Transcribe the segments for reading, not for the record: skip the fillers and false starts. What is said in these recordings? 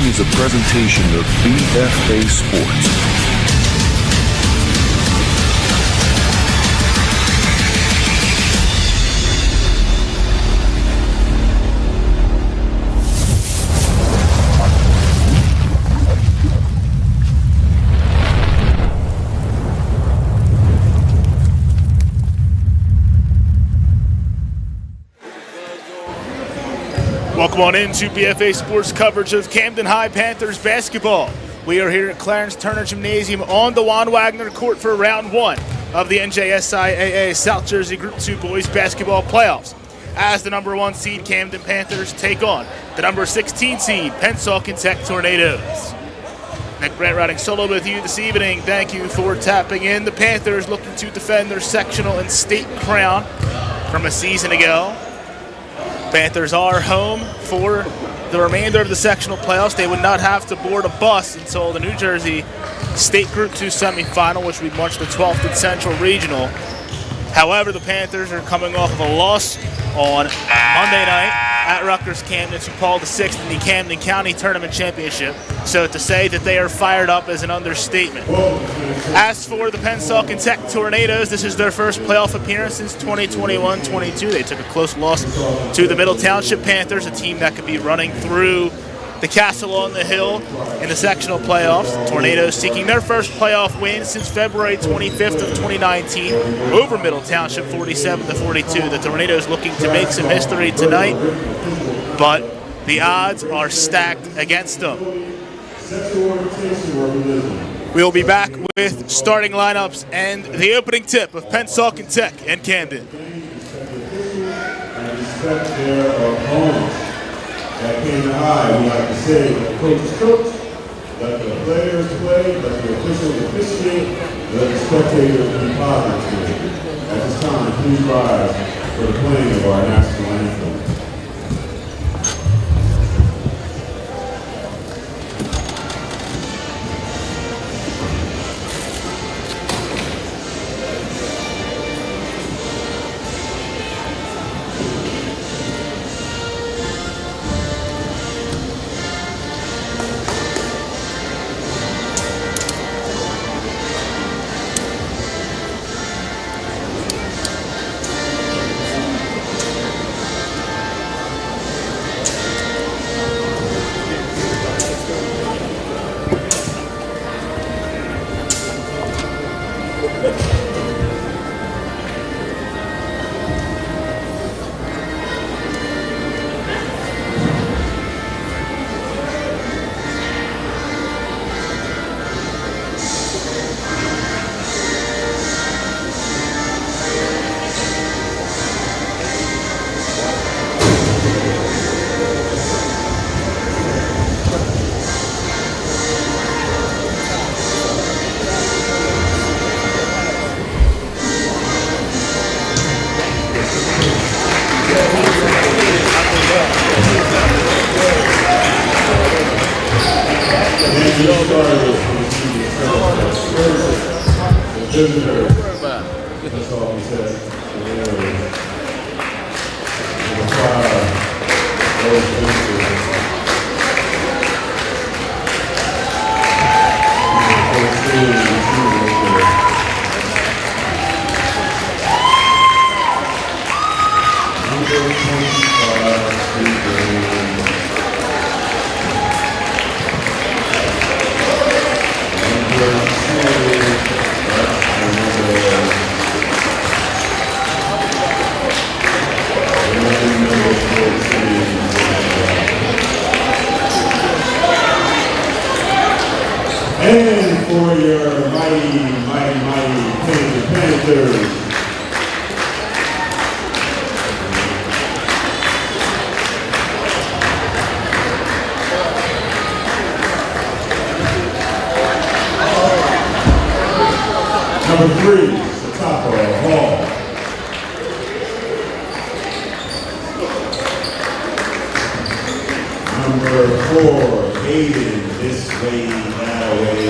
is a presentation of BFA Sports. Welcome on into BFA Sports coverage of Camden High Panthers basketball. We are here at Clarence Turner Gymnasium on the Juan Wagner court for round one of the NJSIAA South Jersey Group 2 Boys Basketball Playoffs. As the number 1 seed Camden Panthers take on the number 16 seed Pennsauken Tech Tornadoes. Nick Brant riding solo with you this evening. Thank you for tapping in. The Panthers looking to defend their sectional and state crown from a season ago. Panthers are home for the remainder of the sectional playoffs. They would not have to board a bus until the New Jersey State Group 2 semifinal, which we march the 12th at Central Regional. However, the Panthers are coming off of a loss on Monday night at Rutgers Camden to Paul VI in the Camden County Tournament Championship. So to say that they are fired up is an understatement. As for the Pennsauken Tech Tornadoes, this is their first playoff appearance since 2021-22. They took a close loss to the Middle Township Panthers, a team that could be running through the castle on the hill in the sectional playoffs. The Tornadoes seeking their first playoff win since February 25th of 2019 over Middle Township 47-42. The Tornadoes looking to make some history tonight, but the odds are stacked against them. We'll be back with starting lineups and the opening tip of Pennsauken Tech and Camden. At Camden High, we like to say, let the coach coach, let the players play, let the officials officiate, let the spectators be positive. At this time, please rise for the playing of our national anthem. And for your mighty Camden Panthers, number 3, Satapa Hall. Number 4, Aiden, this way, that way,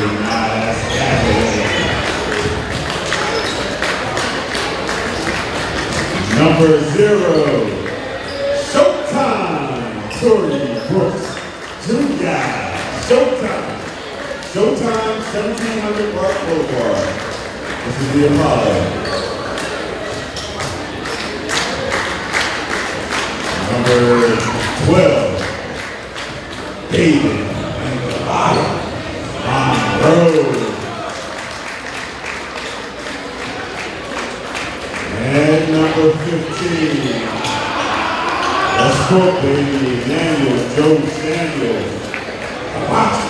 that way. Number 0, Showtime, Tori Brooks, 2 guys. Showtime. Showtime, 1700 Park Boulevard. This is the Apollo. Number 12, David Monroe. And number 15, let's go, baby, Daniel Joe Samuel. Watch.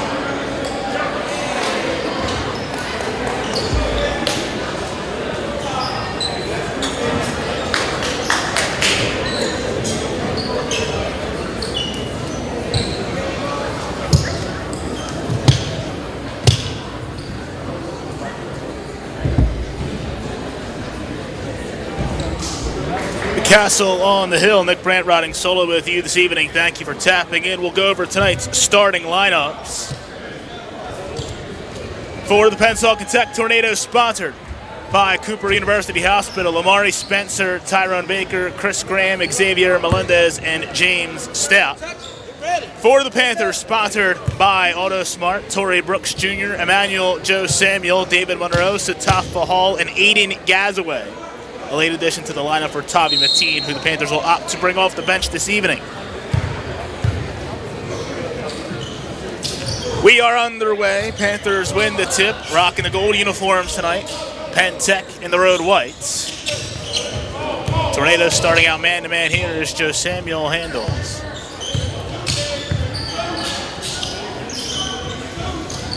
Castle on the Hill. Nick Brandt riding solo with you this evening. Thank you for tapping in. We'll go over tonight's starting lineups. For the Pennsauken Tech Tornadoes, sponsored by Cooper University Hospital, Amari Spencer, Tyrone Baker, Chris Graham, Xavier Melendez, and James Stout. For the Panthers, sponsored by AutoSmart, Torrey Brooks Jr., Emmanuel Joe Samuel, David Monroe, Satafa Hall, and Aiden Gazaway. A late addition to the lineup for Tavi Mateen, who the Panthers will opt to bring off the bench this evening. We are underway. Panthers win the tip, rocking the gold uniforms tonight. Penn Tech in the road whites. Tornadoes starting out man-to-man here as Joe Samuel handles.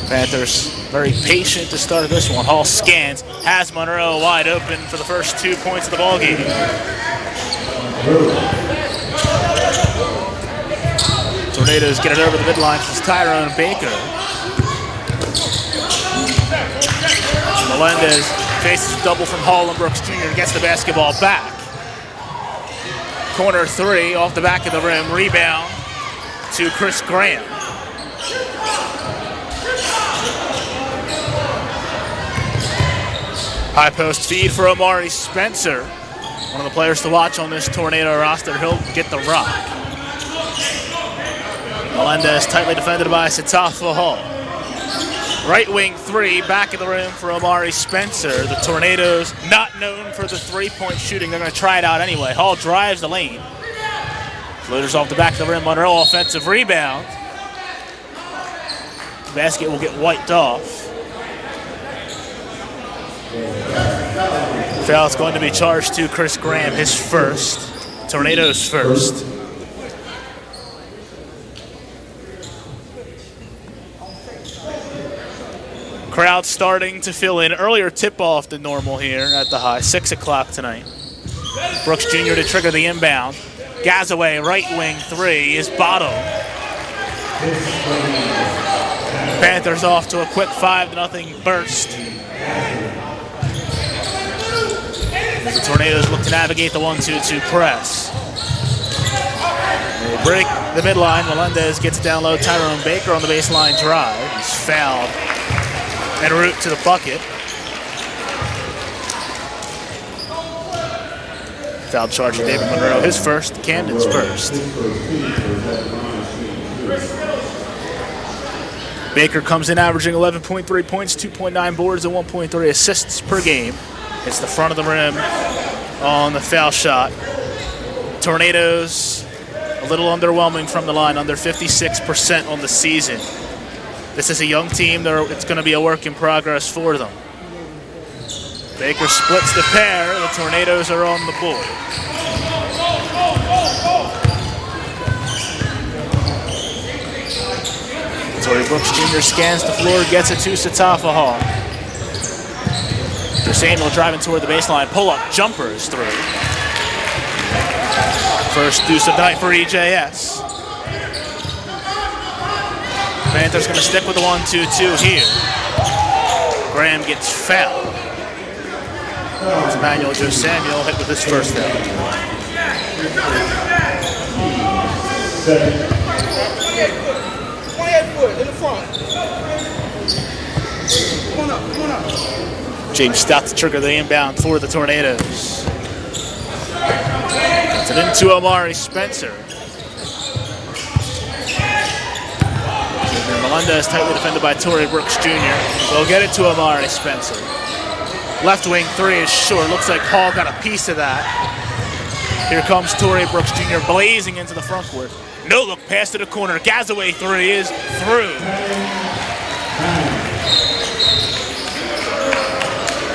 Panthers very patient to start this one. Hall scans, has Monroe wide open for the first 2 points of the ballgame. Tornadoes get it over the midline from Tyrone Baker. Melendez faces double from Hall and Brooks Jr. and gets the basketball back. Corner three off the back of the rim. Rebound to Chris Graham. High post feed for Amari Spencer. One of the players to watch on this Tornado roster. He'll get the rock. Melendez tightly defended by Satafa Hall. Right wing three, back of the rim for Amari Spencer. The Tornadoes not known for the three-point shooting. They're going to try it out anyway. Hall drives the lane. Floaters off the back of the rim. Monroe offensive rebound. The basket will get wiped off. Foul's going to be charged to Chris Graham, his first. Tornadoes first. Crowd starting to fill in. Earlier tip-off than normal here at the high. 6 o'clock tonight. Brooks Jr. to trigger the inbound. Gazaway, right wing three is bottom. Panthers off to a quick 5-0 burst. The Tornadoes look to navigate the 1-2-2 press. They break the midline. Melendez gets it down low. Tyrone Baker on the baseline drive. He's fouled en route to the bucket. Foul charging David Monroe, his first. Camden's first. Baker comes in averaging 11.3 points, 2.9 boards, and 1.3 assists per game. Hits the front of the rim on the foul shot. Tornadoes a little underwhelming from the line, under 56% on the season. This is a young team. It's going to be a work in progress for them. Baker splits the pair. The Tornadoes are on the board. Torrey Brooks Jr. scans the floor, gets it to Satafa Hall. Samuel driving toward the baseline. Pull-up jumper is through. First deuce of the night for EJS. Panthers going to stick with the 1-2-2 here. Graham gets fouled. Emmanuel Joe Samuel hit with his first foul. Second. 28 foot in the front. Come on up. James Stout to trigger the inbound for the Tornadoes. Gets it into Amari Spencer. Melendez tightly defended by Torrey Brooks Jr. They'll get it to Amari Spencer. Left wing three is short. Looks like Hall got a piece of that. Here comes Torrey Brooks Jr. blazing into the front court. No look pass to the corner. Gazaway three is through.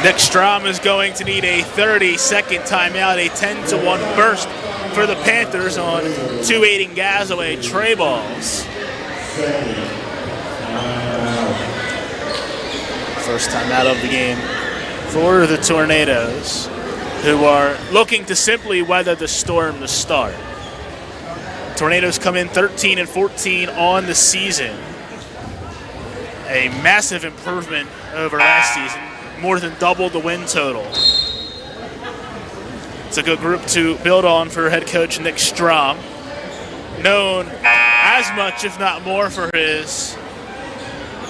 Nick Strom is going to need a 30-second timeout, a 10-1 burst for the Panthers on 2 aiding Gazaway tray balls. First timeout of the game for the Tornadoes, who are looking to simply weather the storm to start. Tornadoes come in 13-14 on the season. A massive improvement over last season, more than double the win total. It's a good group to build on for head coach Nick Strom, known as much, if not more, for his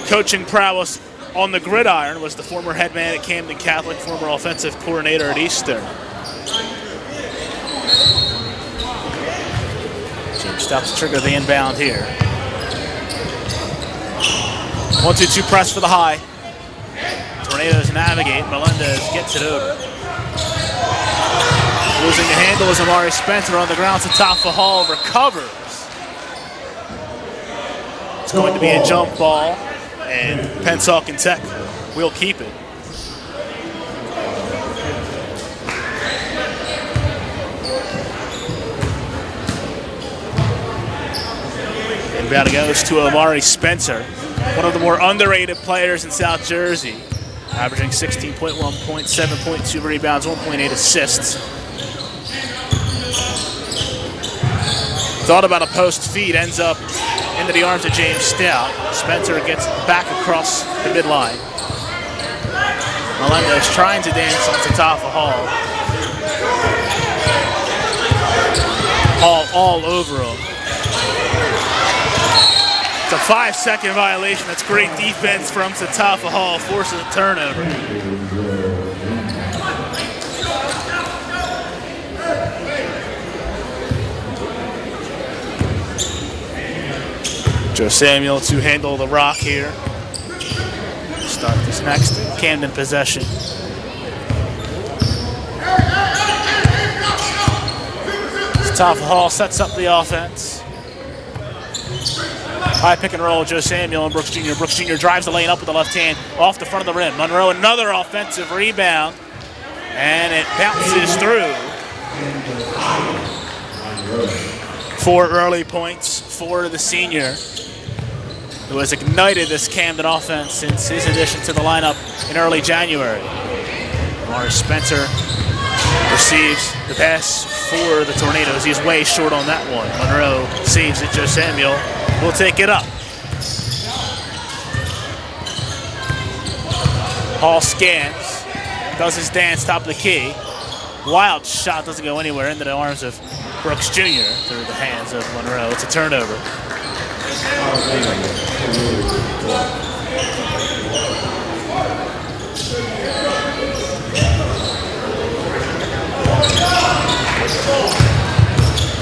coaching prowess on the gridiron. Was the former head man at Camden Catholic, former offensive coordinator at Eastern. James stops to trigger the inbound here. 1-2-2 press for the high. Tornadoes navigate. Melendez gets it over. Losing the handle is Amari Spencer on the ground. Satafa Hall recovers. It's going to be a jump ball, and Pennsauken Tech will keep it. Inbound goes to Amari Spencer, one of the more underrated players in South Jersey, averaging 16.1 points, 7.2 rebounds, 1.8 assists. Thought about a post feed, ends up into the arms of James Stout. Spencer gets back across the midline. Melendez trying to dance on Satafa Hall. Hall all over him. It's a 5-second violation. That's great defense from Satafa Hall, forces a turnover. Joe Samuel to handle the rock here. Start this next Camden possession. Satafa Hall sets up the offense. High pick and roll, Joe Samuel and Brooks Jr. Brooks Jr. drives the lane up with the left hand off the front of the rim. Monroe, another offensive rebound, and it bounces through. 4 early points for the senior, who has ignited this Camden offense since his addition to the lineup in early January. Amari Spencer receives the pass for the Tornadoes. He's way short on that one. Monroe saves it. Joe Samuel will take it up. Hall scans, does his dance, top of the key. Wild shot, doesn't go anywhere, into the arms of Brooks Jr. through the hands of Monroe. It's a turnover.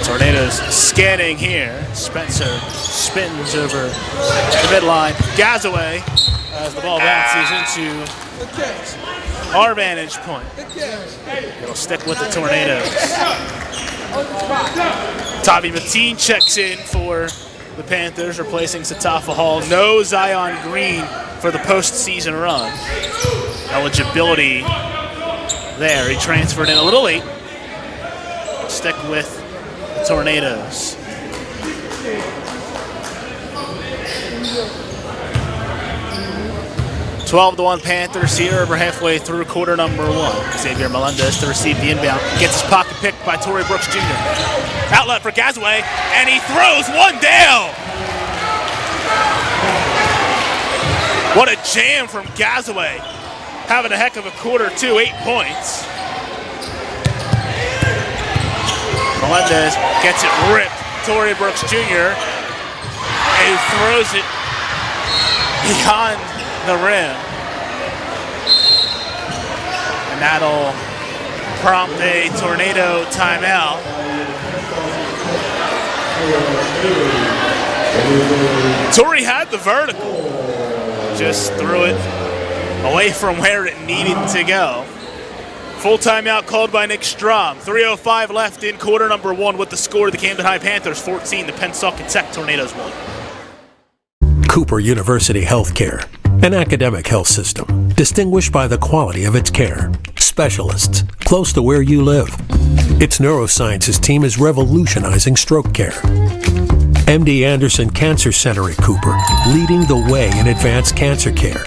Tornadoes scanning here. Spencer spins over the midline. Gazaway as the ball bounces into our vantage point. It'll stick with the Tornadoes. Tavi Mateen checks in for the Panthers, replacing Satafa Hall. No Zion Green for the postseason run. Eligibility there. He transferred in a little late. Stick with the Tornadoes. (12-1) Panthers here, over halfway through quarter number 1. Xavier Melendez to receive the inbound. Gets his pocket picked by Torrey Brooks Jr. Outlet for Gazaway, and he throws one down. What a jam from Gazaway. Having a heck of a quarter, too, 8 points. Melendez gets it ripped. Torrey Brooks Jr. and he throws it beyond the rim. And that'll prompt a Tornado timeout. Torrey had the vertical, just threw it away from where it needed to go. Full timeout called by Nick Strom. 3:05 left in quarter number 1 with the score. The Camden High Panthers 14, the Pennsauken Tech Tornadoes 1. Cooper University Healthcare, an academic health system distinguished by the quality of its care. Specialists close to where you live. Its neurosciences team is revolutionizing stroke care. MD Anderson Cancer Center at Cooper, leading the way in advanced cancer care.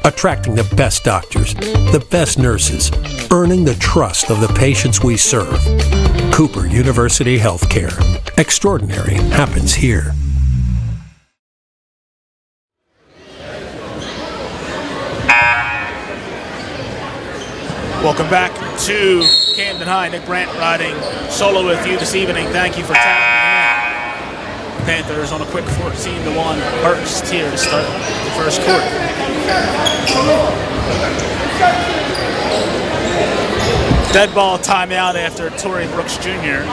Attracting the best doctors, the best nurses, earning the trust of the patients we serve. Cooper University Healthcare. Extraordinary happens here. Welcome back to Camden High. Nick Brandt riding solo with you this evening. Thank you for tapping in. Panthers on a quick 14-1 burst here to start the first quarter. Dead ball timeout after Torrey Brooks Jr.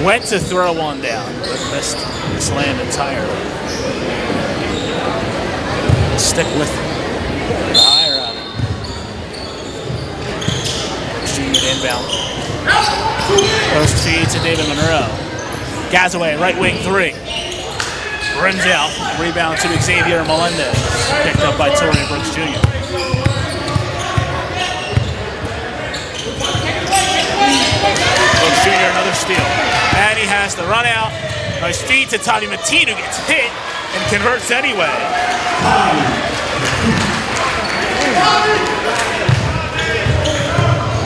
went to throw one down, but missed this land entirely. Stick with the higher out of it. Jr. inbound. Post feed to David Monroe. Gazaway, right wing 3. Rims out. Rebound to Xavier Melendez. Picked up by Torrey Brooks Jr. Brooks Jr. another steal. And he has the run out. Nice feed to Tommy Mateen, who gets hit and converts anyway.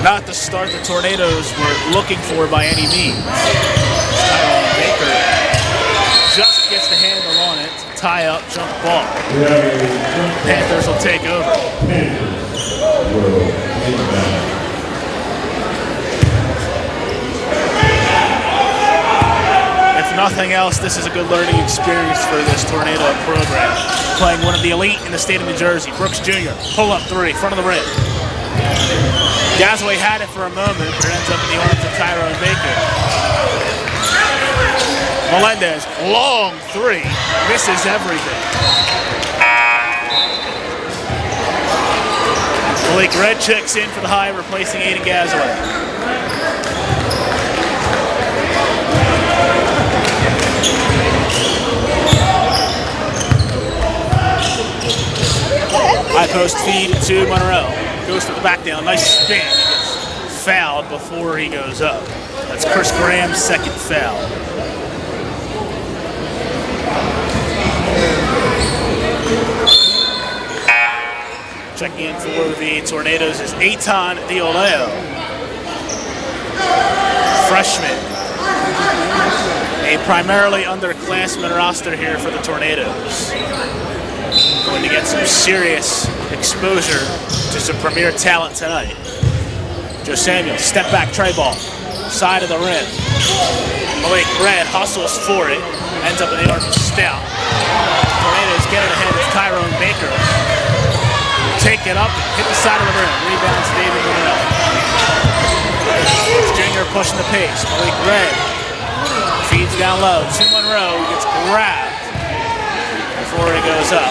Not the start the Tornadoes were looking for by any means. Baker just gets the handle on it. Tie up, jump ball. Panthers will take over. If nothing else, this is a good learning experience for this Tornado program. Playing one of the elite in the state of New Jersey. Brooks Jr. pull up 3, front of the rim. Gazaway had it for a moment, but it ends up in the arms of Tyrone Baker. Melendez, long 3, misses everything. Malik Red checks in for the High, replacing Aiden Gazaway. High post feed to Monroe. Goes for the back down. Nice spin. He gets fouled before he goes up. That's Chris Graham's second foul. Checking in for the Tornadoes is Eitan Dioleo. Freshman. A primarily underclassmen roster here for the Tornadoes. Going to get some serious exposure to some premier talent tonight. Joe Samuel, step back tray ball, side of the rim. Malik Red hustles for it, ends up in the arm of Stout. Tornadoes get it ahead of Tyrone Baker. Take it up, hit the side of the rim, rebounds David Monroe. Jr. pushing the pace, Malik Red feeds down low to Monroe, he gets grabbed before he goes up.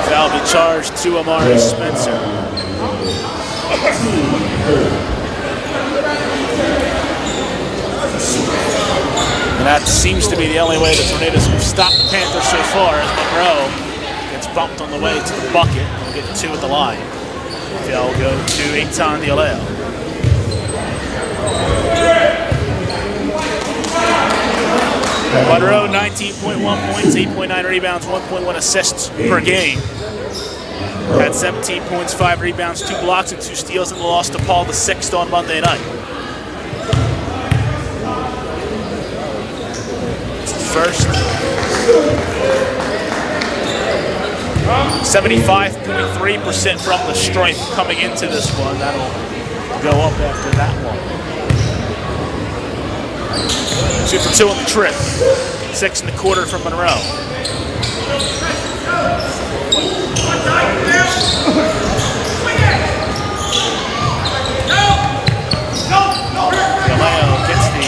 Foul be charged to Amari Spencer. And that seems to be the only way the Tornadoes have stopped the Panthers so far, as Monroe gets bumped on the way to the bucket. We'll get 2 at the line. Foul will go to Eitan Dioleo. Monroe, 19.1 points, 8.9 rebounds, 1.1 assists per game. Had 17 points, 5 rebounds, 2 blocks, and 2 steals in the loss to Paul VI on Monday night. First. 75.3% from the stripe coming into this one. That'll go up after that one. 2 for 2 on the trip. 6 in the quarter from Monroe. Dioleo gets the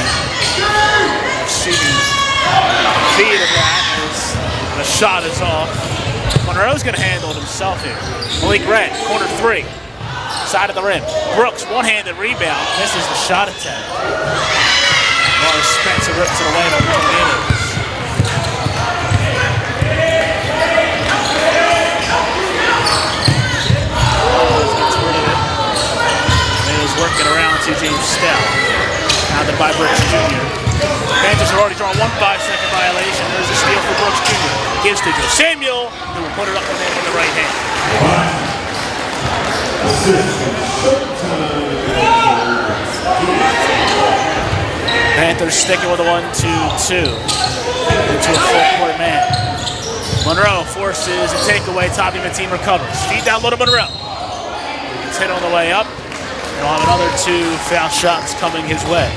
shot is off. Monroe's going to handle it himself here. Malik Red, corner 3. Side of the rim. Brooks, one-handed rebound. Misses the shot attempt. Morris Spencer rips it away from the Tornadoes. Tornadoes working around to James Stell. Pounded by Brooks Jr. Panthers have already drawn 1 5-second violation. There's a steal for Brooks Jr. Gives to Joe Samuel, who will put it up and in with the right hand. Panthers sticking with a 1-2-2 into a full court man. Monroe forces a takeaway. Tommy Mateen recovers. Feed down low to Monroe. It's hit on the way up. He'll have another 2 foul shots coming his way.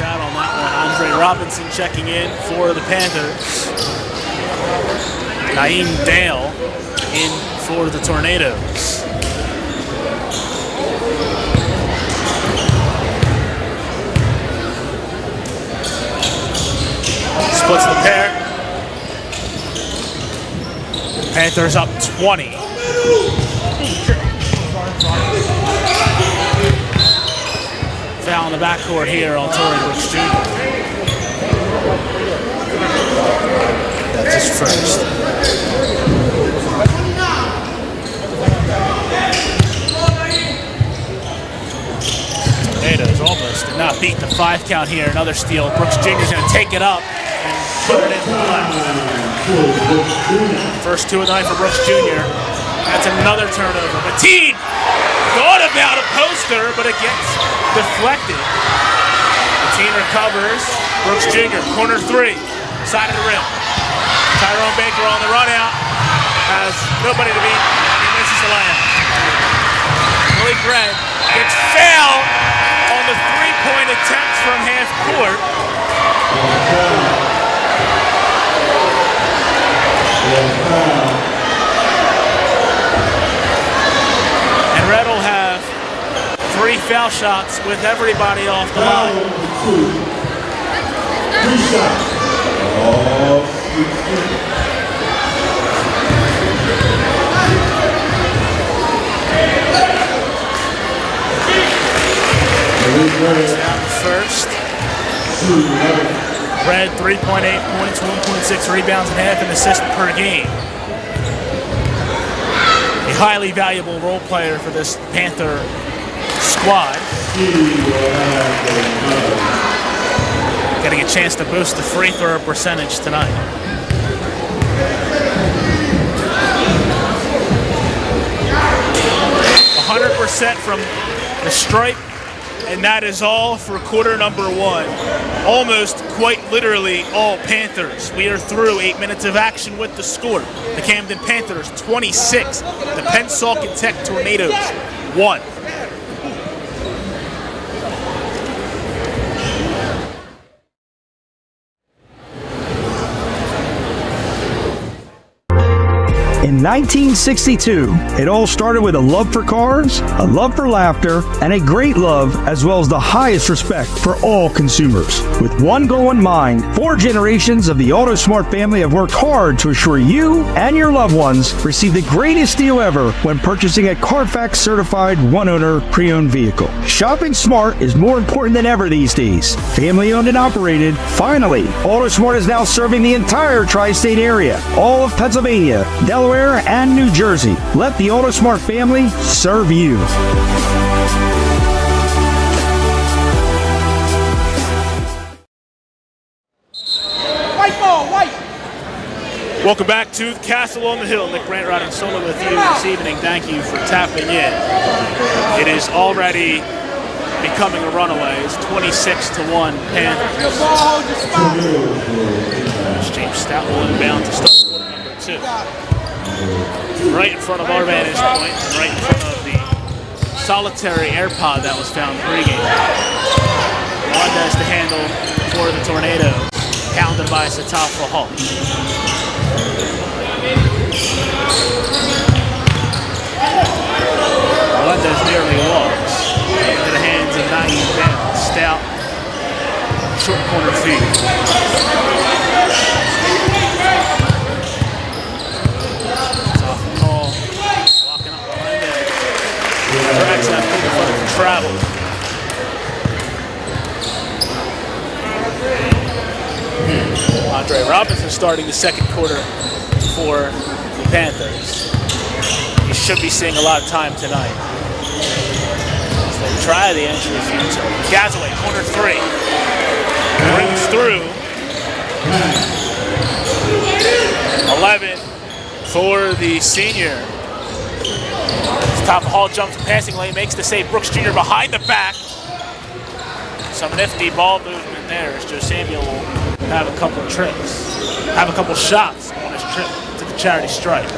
Out on that one. Andre Robinson checking in for the Panthers. Naeem Dale in for the Tornadoes. Splits the pair. Panthers up 20. Foul in the backcourt here on Torrey Brooks Jr. That's his first. Tornadoes almost did not beat the 5 count here. Another steal. Brooks Jr. is going to take it up and put it in the left. First 2 of the night for Brooks Jr. That's another turnover. Mateen thought about a poster, but it gets deflected. Mateen recovers. Brooks Jr. corner 3, side of the rim. Tyrone Baker on the run out. Has nobody to beat. He misses the layup. Malik Red gets fouled on the 3-point attempt from half court. And Red will have 3 foul shots with everybody off the line. 3 shots. First. Red 3.8 points, 1.6 rebounds and half an assist per game. A highly valuable role player for this Panther squad. Getting a chance to boost the free throw percentage tonight. 100% from the stripe. And that is all for quarter number 1. Almost, quite literally, all Panthers. We are through 8 minutes of action with the score. The Camden Panthers 26, the Pennsauken Tech Tornadoes 1. In 1962, it all started with a love for cars, a love for laughter, and a great love as well as the highest respect for all consumers. With one goal in mind, 4 generations of the AutoSmart family have worked hard to assure you and your loved ones receive the greatest deal ever when purchasing a Carfax-certified one-owner pre-owned vehicle. Shopping smart is more important than ever these days. Family-owned and operated, finally, AutoSmart is now serving the entire tri-state area, all of Pennsylvania, Delaware, and New Jersey. Let the AutoSmart family serve you. White ball, white. Welcome back to the Castle on the Hill. Nick Brandt riding solo with you this evening. Thank you for tapping in. It is already becoming a runaway. It's 26-1 Panthers. James Stout will inbound to start quarter number 2. Right in front of our vantage point, and right in front of the solitary AirPod that was found pregame. Melendez to handle for the Tornadoes. Pounded by Satafa Hall. Melendez nearly walks. Into the hands of Naeem Bell. Stout. Short corner feed. Satafa Hall. Walking up Melendez. Drags that big foot for travel. Andre Robinson starting the second quarter for the Panthers. He should be seeing a lot of time tonight. As they try the entry future. Gazaway, corner three. Brings through. 11 for the senior. Top of Hall jumps the passing lane, makes the save. Brooks Jr. behind the back. Some nifty ball movement there as Joe Samuel will have a couple trips, have a couple shots on his trip to the charity stripe.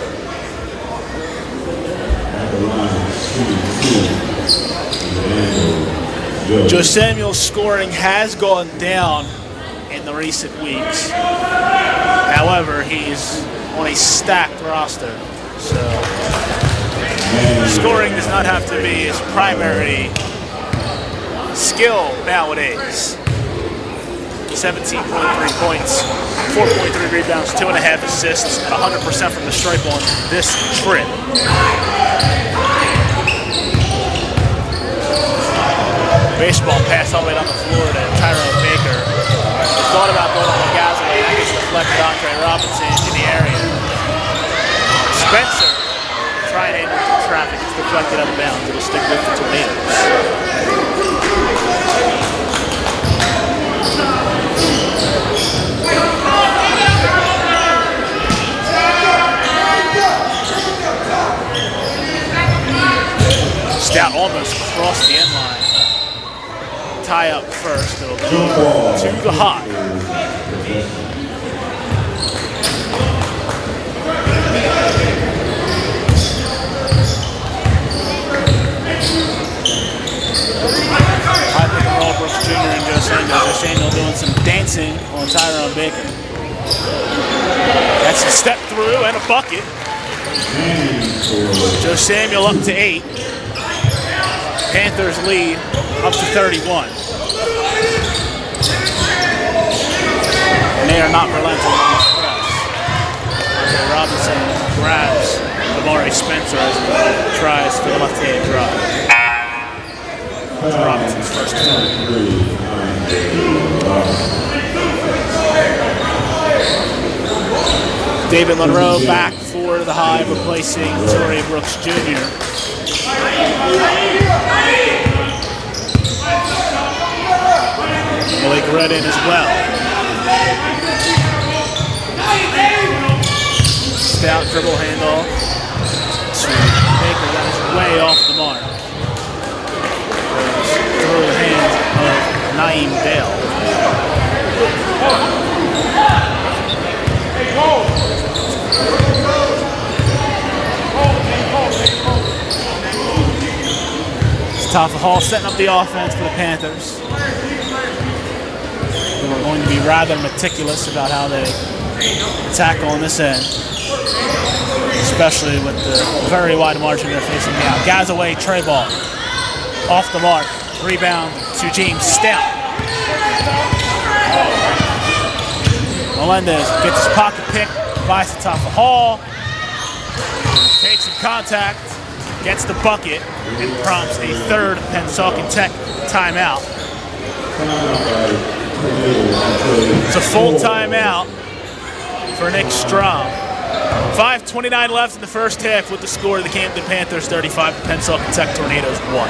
Joe Samuel's scoring has gone down in the recent weeks. However, he's on a stacked roster, so scoring does not have to be his primary skill nowadays. 17.3 points, 4.3 rebounds, 2.5 assists, and 100% from the stripe on this trip. Baseball pass all the way down the floor to Tyrone Baker. He thought about going on the Gazaway, and I guess deflected Andre Robinson into the area. Spencer trying to enter through traffic. It's deflected out of bounds. It'll stick with the Tornadoes. Stout almost crossed the end line. Tie up first. It'll go to the hot. High pick and roll, Brooks Jr. and Joe Samuel. Joe Samuel doing some dancing on Tyrone Baker. That's a step through and a bucket. Joe Samuel up to 8. Panthers lead up to 31. And they are not relenting on this press. Okay, Robinson grabs Amari Spencer as he tries for the left-hand drive. Robinson's first time. David Monroe back for the High, replacing Torrey Brooks Jr. Malik Red in as well. Stout dribble handoff to Baker. That is way off the mark. Through the hands of Naeem Dale. Satafa Hall setting up the offense for the Panthers. We're going to be rather meticulous about how they tackle on this end, especially with the very wide margin they're facing now. Gazaway, tray ball, off the mark, rebound to James Stout. Melendez gets his pocket pick by Satafa Hall, takes some contact, gets the bucket, and prompts a third Pennsauken Tech timeout. It's a full timeout for Nick Strom. 5:29 left in the first half with the score of the Camden Panthers 35, the Pennsauken Tech Tornadoes 1.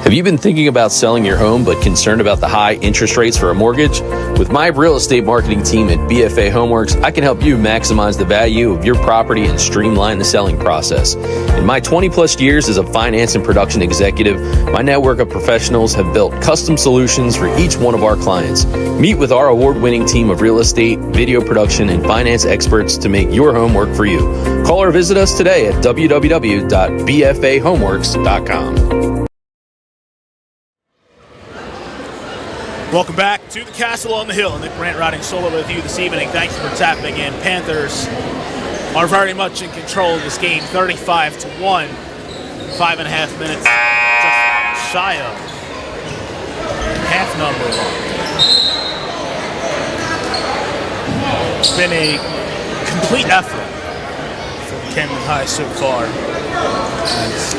Have you been thinking about selling your home but concerned about the high interest rates for a mortgage? With my real estate marketing team at BFA Homeworks, I can help you maximize the value of your property and streamline the selling process. In my 20-plus years as a finance and production executive, my network of professionals have built custom solutions for each one of our clients. Meet with our award-winning team of real estate, video production, and finance experts to make your home work for you. Call or visit us today at www.bfahomeworks.com. Welcome back to the Castle on the Hill. Nick Brandt riding solo with you this evening. Thanks for tapping in. Panthers are very much in control of this game, 35-1. 5.5 minutes, just shy of half number one. It's been a complete effort for Camden High so far. As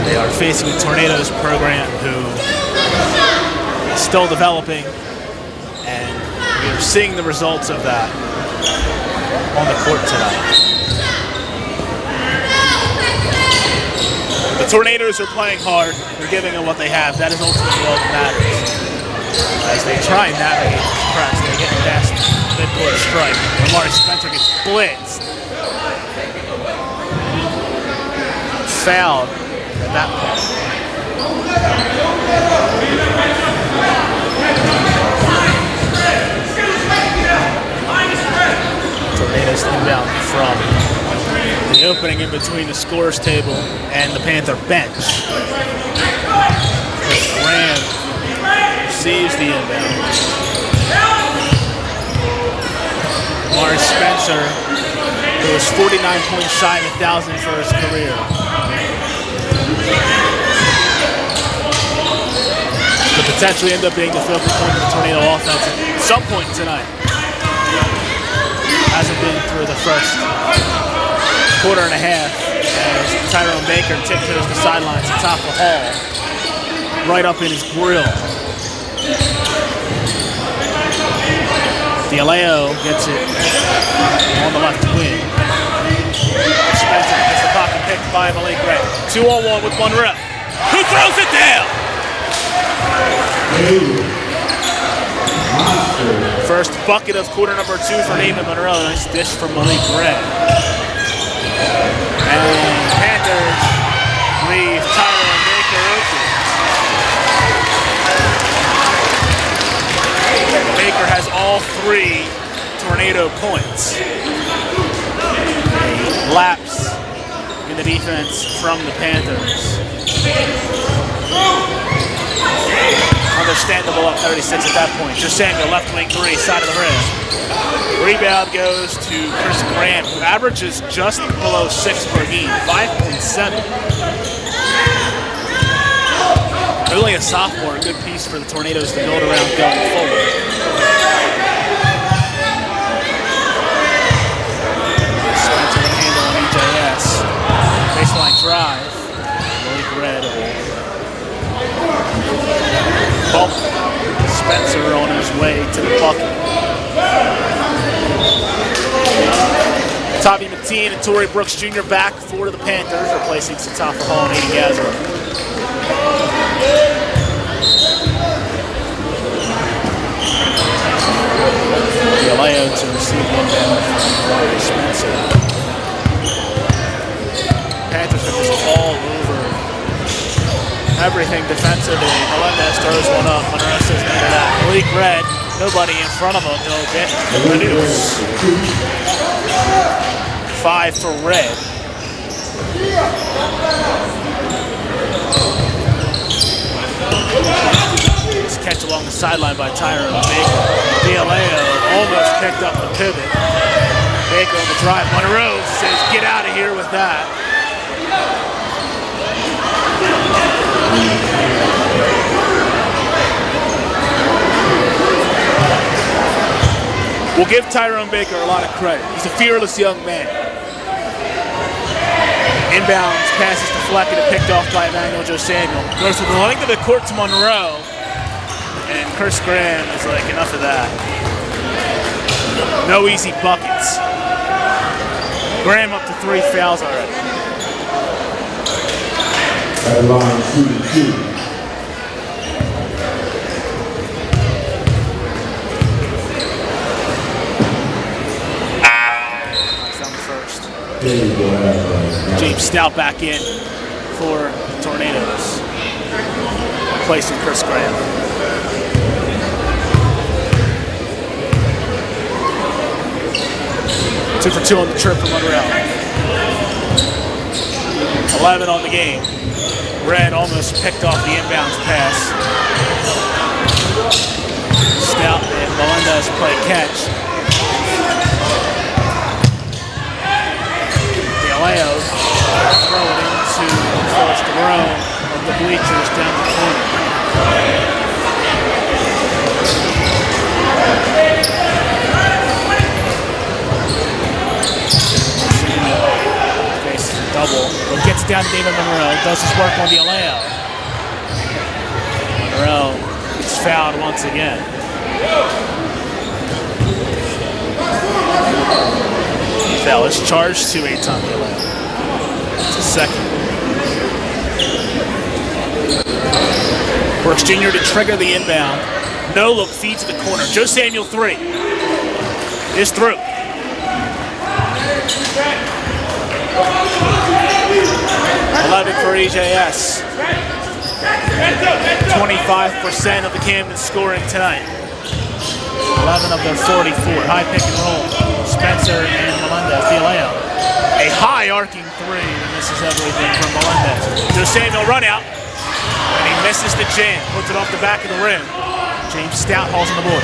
they are facing a Tornadoes program who is still developing, and we are seeing the results of that on the court tonight. The Tornadoes are playing hard. They're giving them what they have. That is ultimately all that matters. As they try and navigate this press, they get past midcourt strike. Lamar Spencer gets blitzed. Fouled at that point. Tornadoes inbound from the opening in between the scores table and the Panther bench. Graham receives the inbound. Lamar Spencer, who is 49 points shy of 1,000 for his career. Could potentially end up being the focal point of the Tornado offense at some point tonight. Hasn't been through the first quarter and a half as Tyrone Baker tiptoes the sidelines atop the hall, right up in his grill. D'Aleo gets it on the left wing. Spencer gets the pocket picked by Malik Ray. 2-on-1 with Monroe, who throws it down. First bucket of quarter number 2 for Neiman Monroe. Nice dish from Malik Ray. And Panthers leave Tyrone Baker open. Baker has all 3 Tornado points. A lapse in the defense from the Panthers. Understandable up 36 at that point. Just Samuel, left wing 3, side of the rim. Rebound goes to Chris Graham, who averages just below 6 per game, 5.7. Really a sophomore, a good piece for the Tornadoes to build around going forward. Spencer with a handle on EJS. Baseline drive. Malik Red. Bump. Spencer on his way to the bucket. Tommy Mateen and Torrey Brooks Jr. back for the Panthers, replacing Satafa Hall and Aiden Gazzard. D'Aleo to receive the inbound from Ryan Spencer. Panthers are just all over everything defensively. Melendez throws one up. Monroe says none of that. Malik Red, nobody in front of him. He'll get reduced. 5 for Red. This catch along the sideline by Tyrone Baker. D'Aleo almost picked up the pivot. Baker on the drive. Monroe says, get out of here with that. We'll give Tyrone Baker a lot of credit. He's a fearless young man. Inbounds, passes deflected and picked off by Emmanuel Joe Samuel. Goes to the length of the court to Monroe. And Chris Graham is like, enough of that. No easy buckets. Graham up to 3 fouls already. At the line, shooting 2. James Stout back in for the Tornadoes, replacing Chris Graham. Two for 2 on the trip for Monroe. 11 on the game. Red almost picked off the inbounds pass. Stout and Melendez play catch. Galeo throw it into the first row of the bleachers down the corner. Faces a double, but gets down to David Monroe, does his work on Galeo. Monroe gets fouled once again. Foul is charged to Eitan Galeo. It's a second. Brooks Jr. to trigger the inbound. No look feed to the corner. Joe Samuel 3 is through. 11 for EJS. 25% of the Camden scoring tonight. 11 of their 44. High pick and roll. Spencer and Melendez. Galeo. A high arcing three, and this is everything from Melendez. Joe Samuel run out, and he misses the jam. Puts it off the back of the rim. James Stout hauls on the board.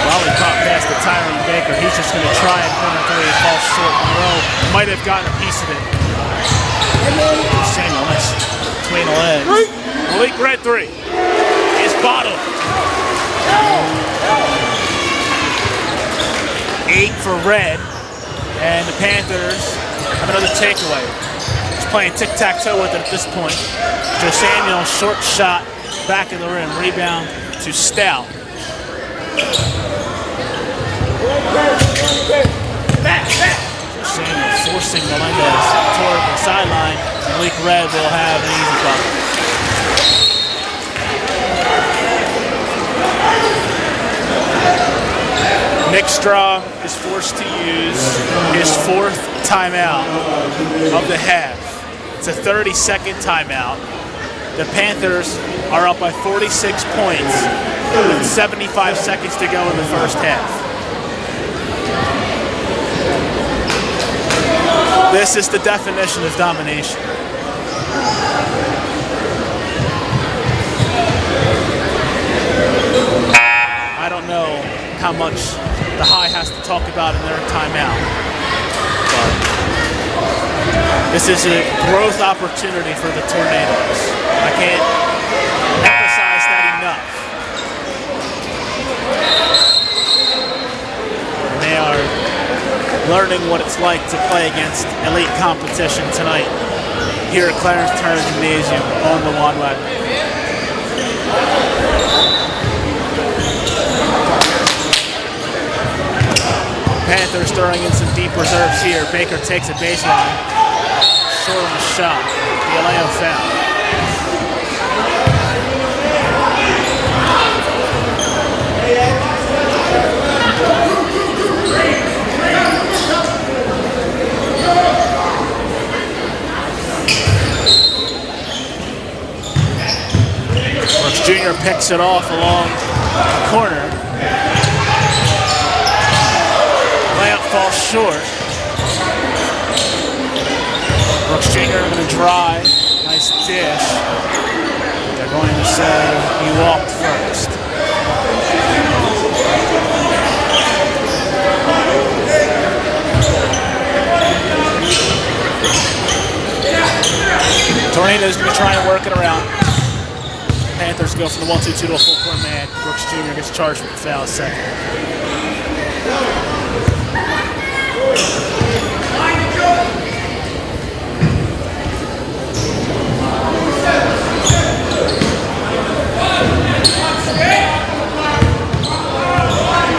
Lollipop pass to Tyrone Baker. He's just going to try and corner three. Falls short. Monroe might have gotten a piece of it. Samuel missed between the legs. Malik Red three is bottled. 8 for Red, and the Panthers have another takeaway. Just playing tic-tac-toe with it at this point. Joe Samuel, short shot, back of the rim, rebound to Stout. Samuel forcing Melendez toward the sideline. Malik Red will have an easy bucket. Nick Strong is forced to use his 4th timeout of the half. It's a 30-second timeout. The Panthers are up by 46 points with 75 seconds to go in the first half. This is the definition of domination. I don't know how much the High has to talk about in their timeout, but this is a growth opportunity for the Tornadoes. I can't emphasize that enough. And they are learning what it's like to play against elite competition tonight here at Clarence Turner Gymnasium on the Juan Wagner. Panthers throwing in some deep reserves here. Baker takes a baseline. Short on the shot. Galeo foul. Brooks Jr. picks it off along the corner. Layup falls short. Brooks Jr. going to drive. Nice dish. They're going to say he walked first. Tornadoes going to try and work it around. Panthers go from the 1-2-2 to a full-court man. Brooks Jr. gets charged with the foul second.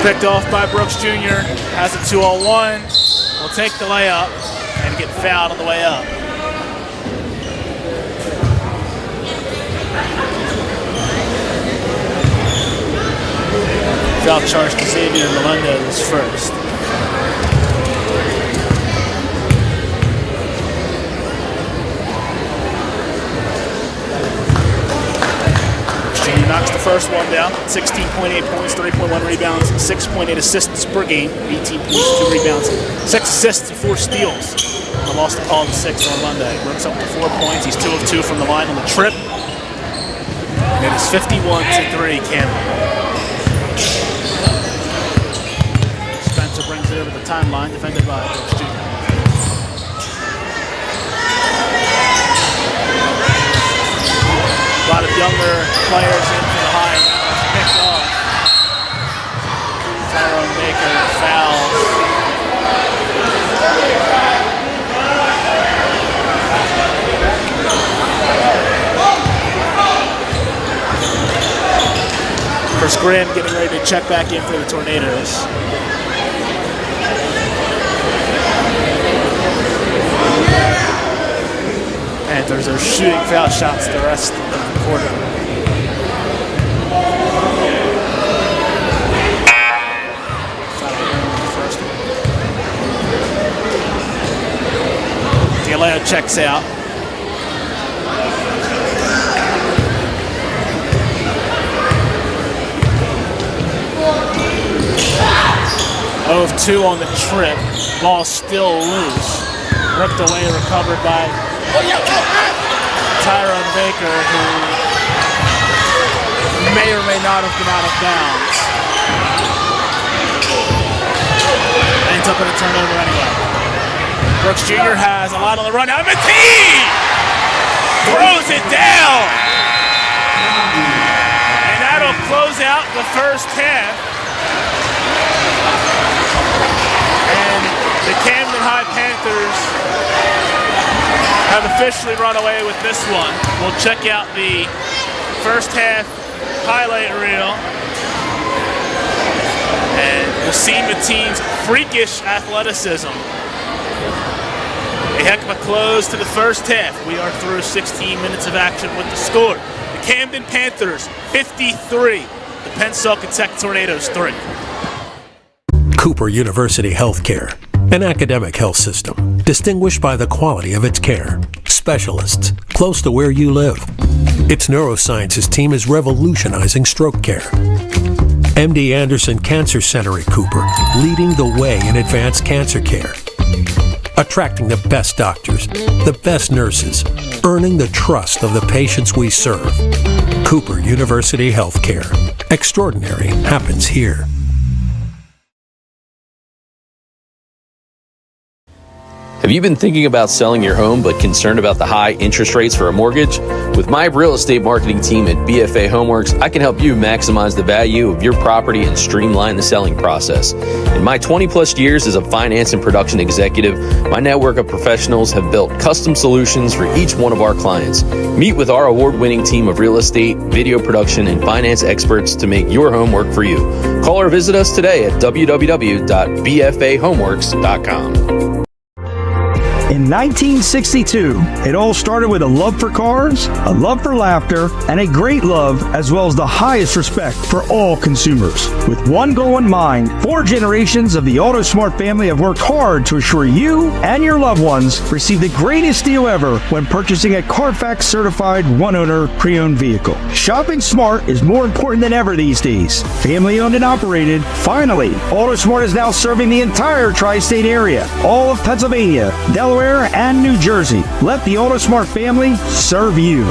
Picked off by Brooks Jr. Has a 2-on-1. Will take the layup and get fouled on the way up. Foul charge to Xavier Melendez first. Junior knocks the first one down. 16.8 points, 3.1 rebounds, 6.8 assists per game. 18 points, 2 rebounds, 6 assists, and 4 steals. And lost to Paul the 6th on Monday. Brooks up to 4 points. He's 2 of 2 from the line on the trip. It is 51-3, Camden. Spencer brings it over the timeline, defended by Thurs Jr. A lot of younger players in for the high. Picked off. Tyrone Baker fouls. Chris Graham getting ready to check back in for the Tornadoes. Panthers are shooting foul shots the rest of the quarter. DeLeo checks out. Of 2 on the trip. Ball still loose. Ripped away, recovered by Tyrone Baker, who may or may not have been out of bounds. Ends up in a turnover anyway. Brooks Jr. has a lot on the run. Now Matee throws it down. And that'll close out the first half. And the Camden High Panthers have officially run away with this one. We'll check out the first half highlight reel. And we'll see Matee's freakish athleticism. A heck of a close to the first half. We are through 16 minutes of action with the score. The Camden Panthers 53, the Pennsauken Tech Tornadoes 3. Cooper University Healthcare, an academic health system distinguished by the quality of its care. Specialists close to where you live. Its neurosciences team is revolutionizing stroke care. MD Anderson Cancer Center at Cooper, leading the way in advanced cancer care. Attracting the best doctors, the best nurses, earning the trust of the patients we serve. Cooper University Healthcare. Extraordinary happens here. Have you been thinking about selling your home but concerned about the high interest rates for a mortgage? With my real estate marketing team at BFA Homeworks, I can help you maximize the value of your property and streamline the selling process. In my 20 plus years as a finance and production executive, my network of professionals have built custom solutions for each one of our clients. Meet with our award-winning team of real estate, video production, and finance experts to make your home work for you. Call or visit us today at www.bfahomeworks.com. In 1962, it all started with a love for cars, a love for laughter, and a great love as well as the highest respect for all consumers. With one goal in mind, 4 generations of the AutoSmart family have worked hard to assure you and your loved ones receive the greatest deal ever when purchasing a Carfax certified one-owner pre-owned vehicle. Shopping smart is more important than ever these days. Family owned and operated. Finally, AutoSmart is now serving the entire tri-state area, all of Pennsylvania, Delaware, and New Jersey. Let the AutoSmart family serve you.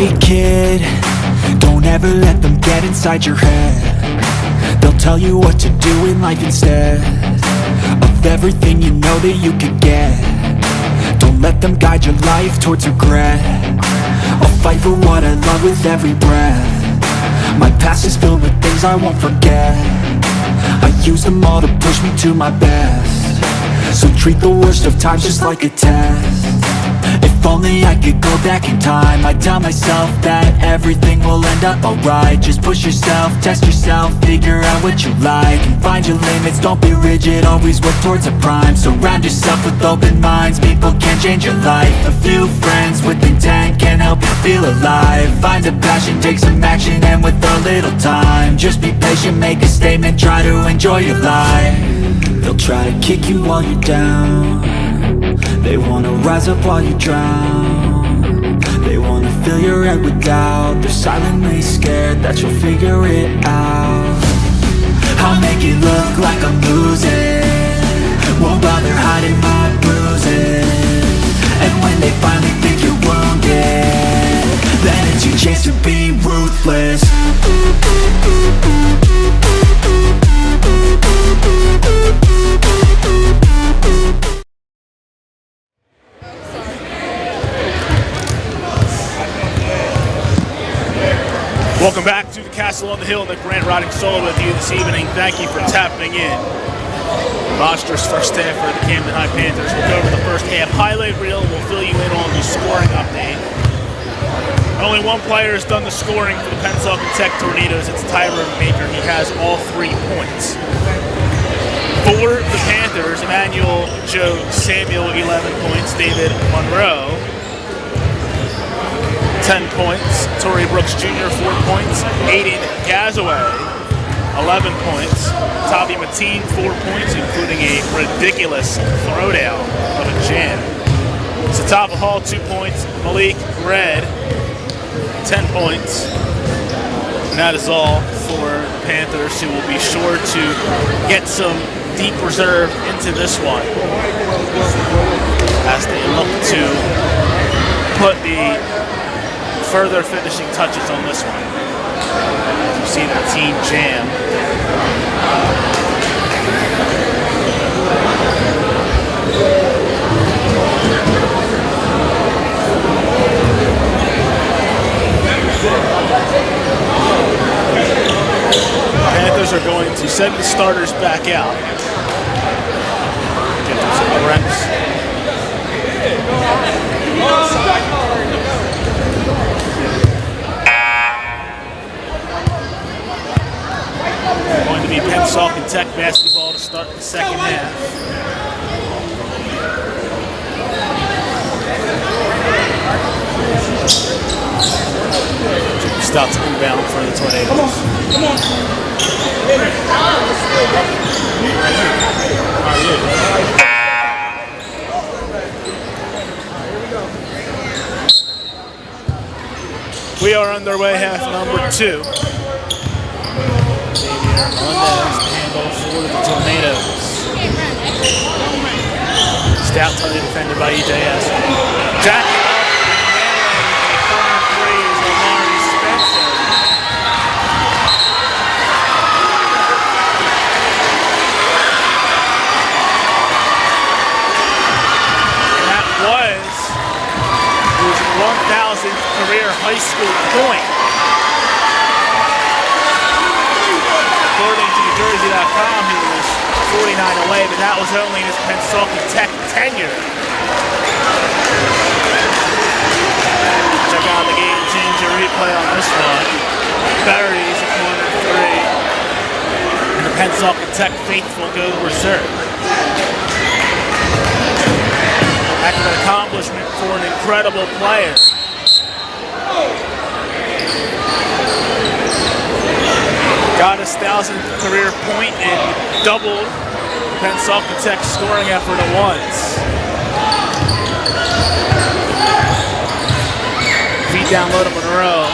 Hey kid, don't ever let them get inside your head. They'll tell you what to do in life instead of everything you know that you could get. Don't let them guide your life towards regret. I'll fight for what I love with every breath. My past is filled with things I won't forget. I use them all to push me to my best. So treat the worst of times just like a test. If only I could go back in time, I'd tell myself that everything will end up alright. Just push yourself, test yourself, figure out what you like, and find your limits, don't be rigid, always work towards a prime. Surround yourself with open minds, people can change your life. A few friends with intent can help you feel alive. Find a passion, take some action, and with a little time, just be patient, make a statement, try to enjoy your life. They'll try to kick you while you're down. They wanna rise up while you drown. They wanna fill your head with doubt. They're silently scared that you'll figure it out. I'll make it look like I'm losing, won't bother hiding my bruises. And when they finally think you're wounded, then it's your chance to be ruthless. Welcome back to the Castle on the Hill. Nick Grant riding solo with you this evening. Thank you for tapping in. Monstrous first half for the Camden High Panthers. We'll go over the first half highlight reel. We'll fill you in on the scoring update. Only one player has done the scoring for the Pennsauken Tech Tornadoes. It's Tyler Baker. He has all 3 points. For the Panthers, Emmanuel Joe Samuel, 11 points. David Monroe, 10 points. Torrey Brooks Jr., 4 points. Aiden Gazaway, 11 points. Tavi Mateen, 4 points, including a ridiculous throwdown of a jam. Satava Hall, 2 points. Malik Red, 10 points. And that is all for the Panthers, who will be sure to get some deep reserve into this one as they look to put the further finishing touches on this one. You see the team jam. Panthers are going to send the starters back out. Get some reps. Going to be Pennsauken Tech basketball to start the second half. Stops inbound for the Tornadoes. We are underway, half number 2. Hernandez handle for the Tornadoes. Stout tightly defended by EJS. Jacking up and nailing a corner 3 is Omari Spencer. And that was his 1,000th career high school point. According to Jersey.com, he was 49 away, but that was only his Pennsauken Tech tenure. Check out the game changer replay on this one. Buries a corner 3, and the Pennsauken Tech faithful go to reserve. Heck of an accomplishment for an incredible player. Got his 1,000th career point and doubled Pennsauken Tech's scoring effort at once. Feed down low to Monroe.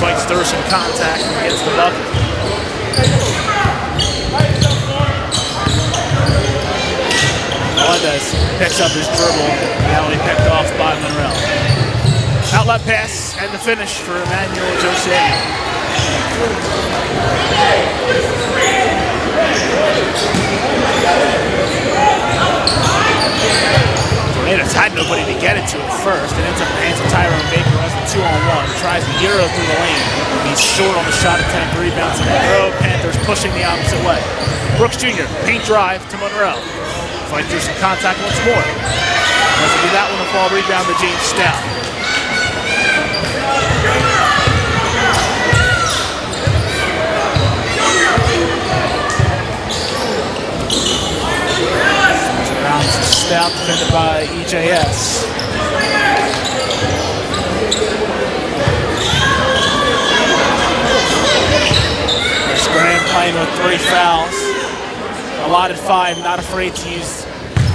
Fights Thurs in contact and gets the bucket. Melendez picks up his dribble. Now he picked off by Monroe. Outlet pass and the finish for Emmanuel Jose. Tornadoes had nobody to get it to at first. It ends up in the hands of Tyrone Baker as the 2-on-1. Tries the Euro through the lane. He's short on the shot attempt. Rebounds to Monroe. Panthers pushing the opposite way. Brooks Jr. paint drive to Monroe. Fight through some contact once more. Doesn't do that one. The fall rebound to James Stout. Rounds to Stout, defended by EJS. There's Graham playing with 3 fouls. Allotted 5, not afraid to use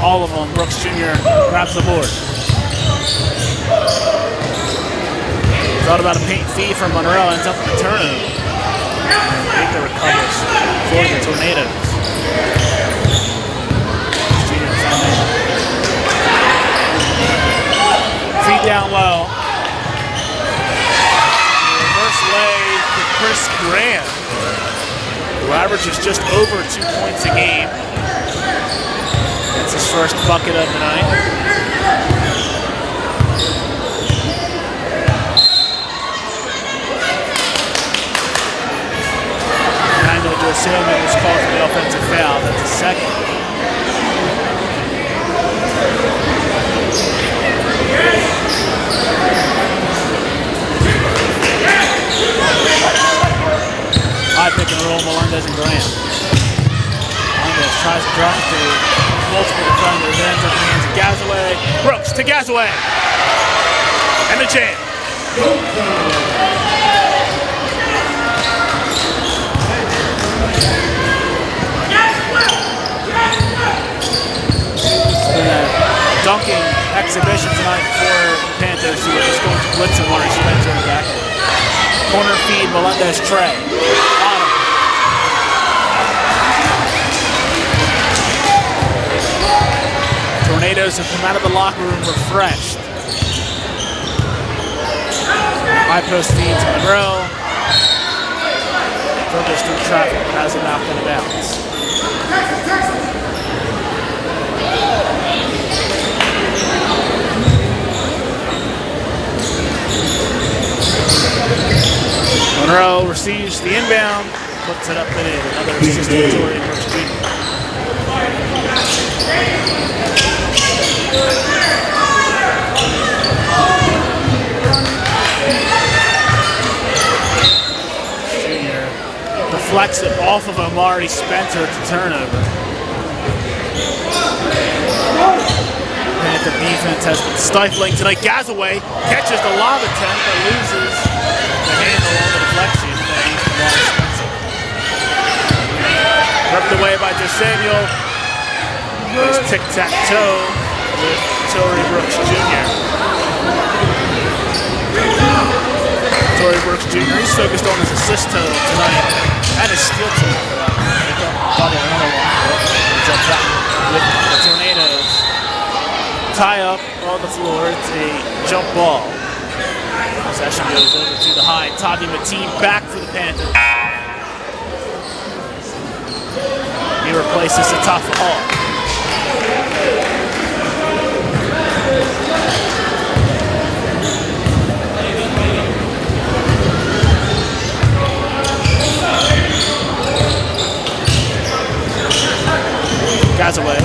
all of them. Brooks Jr. grabs the board. Thought about a paint feed from Monroe, ends up with a turnover. Baker recovers for the Tornadoes. Feet down low. Reverse lay for Chris Graham, who averages just over 2 points a game. That's his first bucket of the night. Emmanuel Samuel was called for the offensive foul. That's a second. High pick and roll, Melendez and Graham. Melendez tries to drop to multiple defenders, ends up in the hands of Gazaway. Brooks to Gazaway. And the jam. It's been a dunking exhibition tonight for the Panthers, who are just going to blitz and Larry Spencer in the back. Corner feed, Melendez Trey. Tornadoes have come out of the locker room refreshed. High post feed to Monroe. Dribbles through traffic, but has it knocked out of bounds. Monroe receives the inbound, puts it up and in. Another assist to Tori Brooks Jr. Deflects it off of Amari Spencer to turnover. Panther defense has been stifling tonight. Gazaway catches the lob attempt but loses the handle on the deflection. Ripped away by Samuel. There's tic-tac-toe with Tory Brooks Jr. Tory Brooks Jr. He's focused on his assist total tonight. And his steal total for that. Double another one. With the Tornadoes. Tie up on the floor. It's a jump ball. Possession goes over to the high. Tavi Mateen back for the Panthers. He replaces Atafa Hall. Gazaway,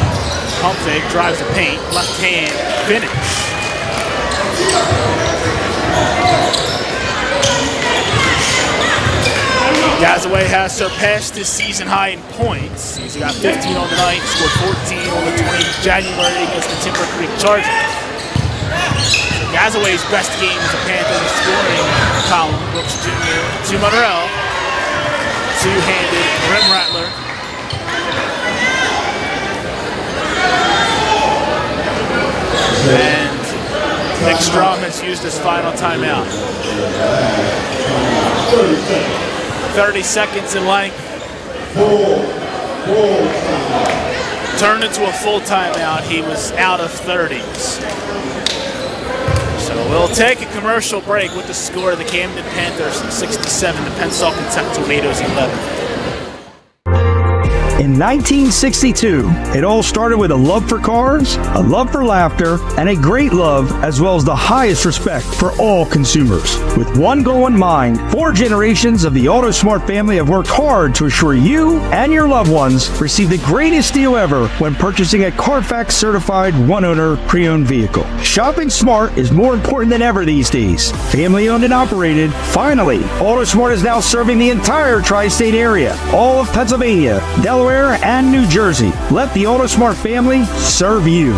pump fake, drives the paint, left hand, finish. Gazaway has surpassed his season high in points. He's got 15 on the night, scored 14 on the 20th of January against the Timber Creek Chargers. So Gazaway's best game as a Panther in the scoring column. Brooks Jr. to Monroe. Two-handed rim rattler. And Nick Strom has used his final timeout. 30 seconds in length. Turned into a full timeout. He was out of 30s. So So we'll take a commercial break with the score of the Camden Panthers 67, the Pennsauken Tornadoes 11. In 1962, it all started with a love for cars, a love for laughter, and a great love as well as the highest respect for all consumers. With one goal in mind, 4 generations of the AutoSmart family have worked hard to assure you and your loved ones receive the greatest deal ever when purchasing a Carfax certified one-owner pre-owned vehicle. Shopping smart is more important than ever these days. Family owned and operated. Finally, AutoSmart is now serving the entire tri-state area, all of Pennsylvania, Delaware, and New Jersey. Let the AutoSmart family serve you.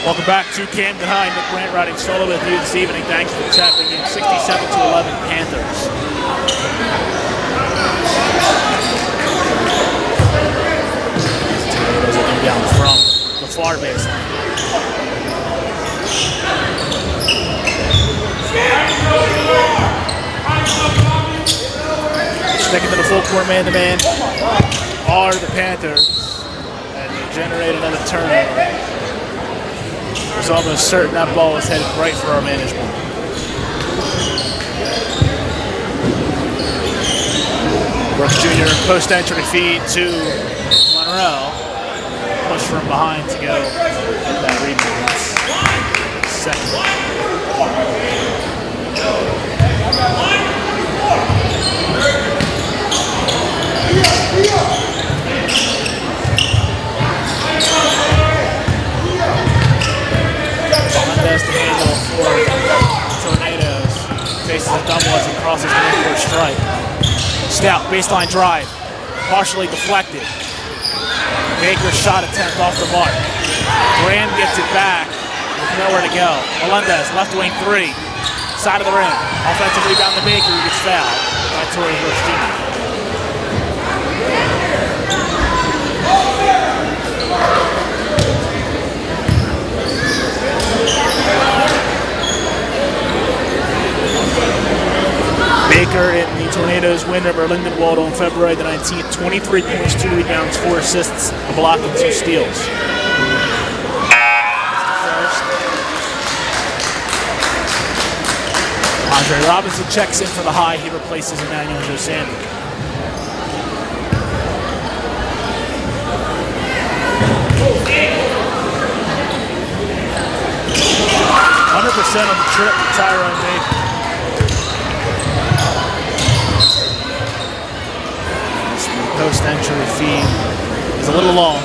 Welcome back to Camden High. Nick Brandt riding solo with you this evening. Thanks for tapping in. 67-11 Panthers. Tornadoes looking down from the far baseline. Sticking to the full court man-to-man are the Panthers, and they generate another turnover. It was almost certain that ball was headed right for our management. Brooks Jr. post-entry feed to Monroe. Push from behind to go get that rebound. Second. Unbest to handle for Tornadoes. Faces a double as he crosses the midcourt stripe. Stout baseline drive, partially deflected. Baker's shot attempt off the mark. Graham gets it back with nowhere to go. Melendez, left wing 3, side of the rim. Offensive rebound to Baker, who gets fouled by Torrey Brooks Jr. Baker in the Tornadoes win over Lindenwold on February the 19th. 23 points, 2 rebounds, 4 assists, a block, and 2 steals. Andre Robinson checks in for the high. He replaces Emmanuel Josandri. % on the trip to Tyrone Baker. Post-entry feed is a little long.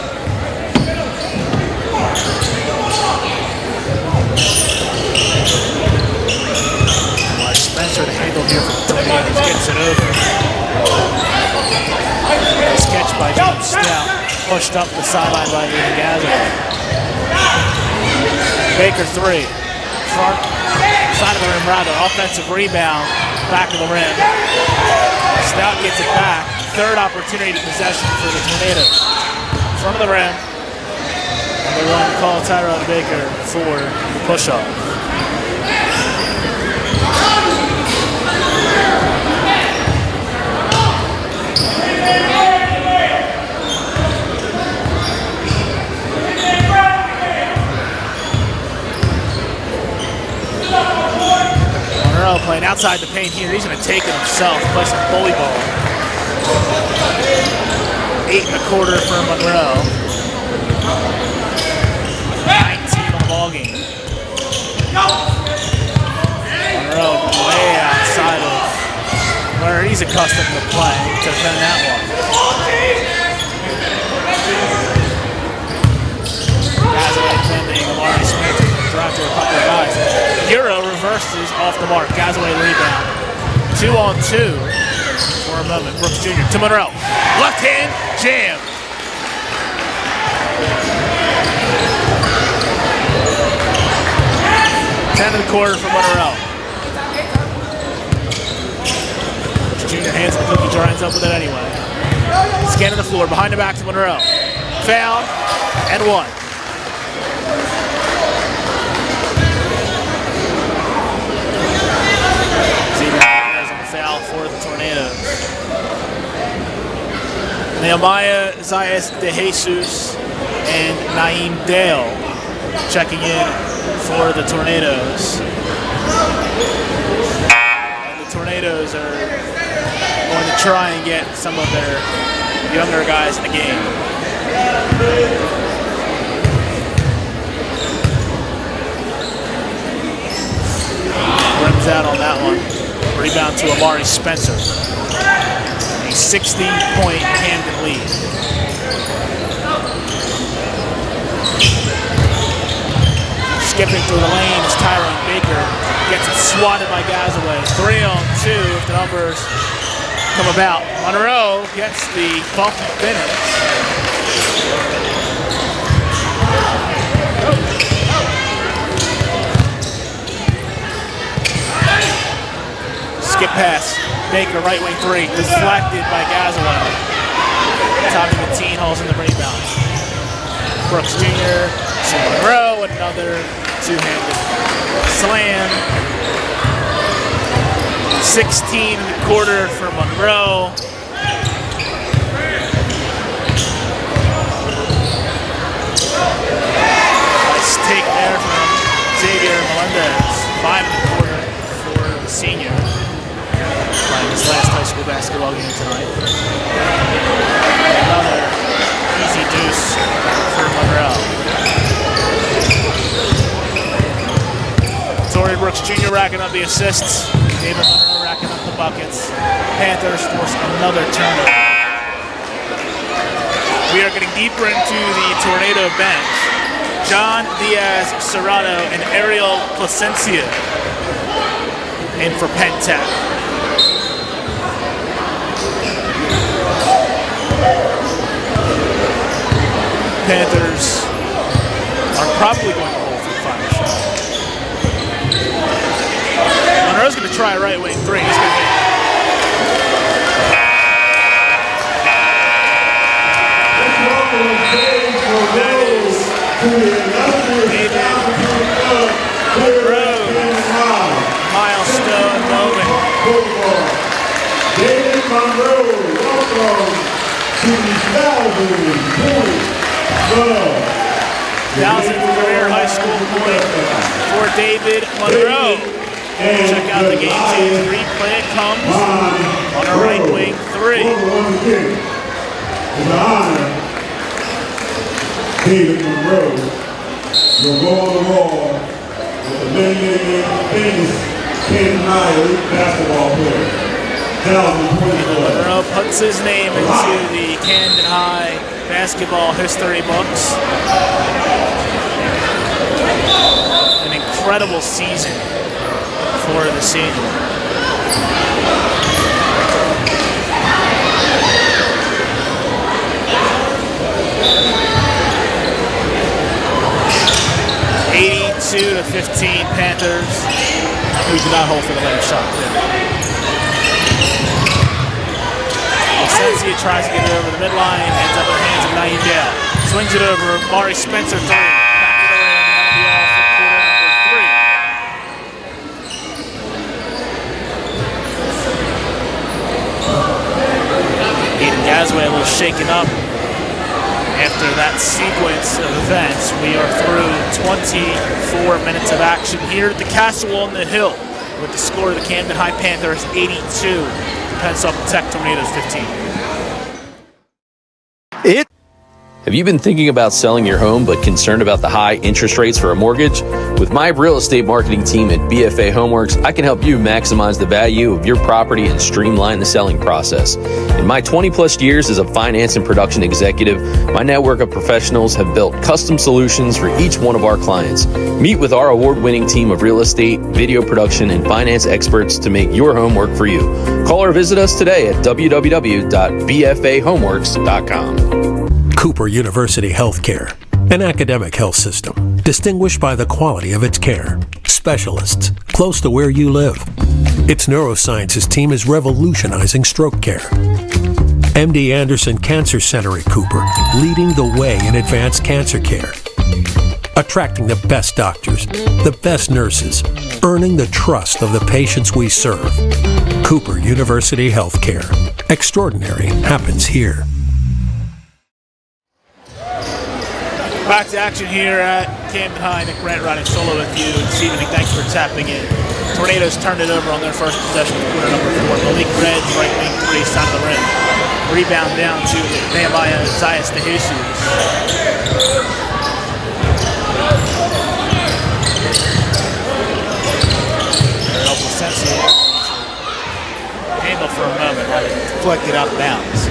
Spencer to handle here for the Tornadoes, gets it over. Nice catch by James Stout, pushed up the sideline by Ian Gazaway. Baker 3, front side of the rim rather, offensive rebound, back of the rim. Stout gets it back. Third opportunity to possession for the Tornadoes. Front of the rim. And they're going to call Tyrone Baker for the push-off. Monroe playing outside the paint here. He's going to take it himself, play some bully ball. 8 1/4 for Monroe. 19 on the ball game. Monroe way outside of where he's accustomed to play to defend that one. Gazaway defending Amari Smith, drive to a couple of guys. Hero reverses off the mark. Gazaway rebound. 2-on-2. For a moment, Brooks Jr. to Monroe. Left hand jam. Ten in the quarter for Monroe. Brooks Jr. hands the cookie jar, ends up with it anyway. Scanning the floor, behind the back to Monroe. Foul and 1. Foul for the Tornadoes. Nehemiah Zayas de Jesus and Naeem Dale checking in for the Tornadoes. And the Tornadoes are going to try and get some of their younger guys in the game. Rims out on that one. Rebound to Amari Spencer. A 60-point Camden lead. Skipping through the lane is Tyrone Baker. Gets it swatted by Gazaway. 3-on-2 if the numbers come about. Monroe gets the funky finish. Skip pass. Baker, right wing three. Deflected by Gazaway. Tommy Mateen hauls in the rebound. Brooks Jr. to Monroe. Another two-handed slam. 16 in the quarter for Monroe. Nice take there from Xavier Melendez. 5 in the quarter for the senior. Playing his last high school basketball game tonight. Another easy deuce for Monroe. Torrey Brooks Jr. racking up the assists. David Monroe racking up the buckets. Panthers force another turnover. We are getting deeper into the Tornado bench. John Diaz Serrano and Ariel Placencia in for Pennsauken. Panthers are probably going to hold for the final shot. Monroe's going to try a right wing three. He's going to hit. That is David Monroe. Milestone moment. David Monroe, welcome to the 1,000th career high school point for David Monroe. Check out the game two. Replay comes on a right wing three. It's an honor, David Monroe, will go on the wall with the many famous Camden High elite basketball player. Monroe puts his name into the Camden High basketball history books. An incredible season for the senior. (82-15) Panthers, who do not hold for the last shot. Sensia tries to get it over the midline, ends up in the hands of Naeem Dale. Swings it over, Mari Spencer three. Back it away, and that'll be all for quarter number 3. Aiden Gazaway a little shaken up after that sequence of events. We are through 24 minutes of action here at the Castle on the Hill with the score of the Camden High Panthers 82, Pennsauken Tech Tornadoes 15. Have you been thinking about selling your home but concerned about the high interest rates for a mortgage? With my real estate marketing team at BFA Homeworks, I can help you maximize the value of your property and streamline the selling process. In my 20-plus years as a finance and production executive, my network of professionals have built custom solutions for each one of our clients. Meet with our award-winning team of real estate, video production, and finance experts to make your home work for you. Call or visit us today at www.bfahomeworks.com. Cooper University Healthcare, an academic health system distinguished by the quality of its care. Specialists close to where you live. Its neurosciences team is revolutionizing stroke care. MD Anderson Cancer Center at Cooper, leading the way in advanced cancer care. Attracting the best doctors, the best nurses, earning the trust of the patients we serve. Cooper University Healthcare. Extraordinary happens here. Back to action here at Camden High. Nick Brent riding solo with you. And Stephen, thanks for tapping in. Tornadoes turned it over on their first possession of quarter number 4. Malik Red's right wing 3, side of the rim. Rebound down to Nehemiah Zayas de Jesus. Helpful Sensi handle for a moment, had it deflected out of bounds.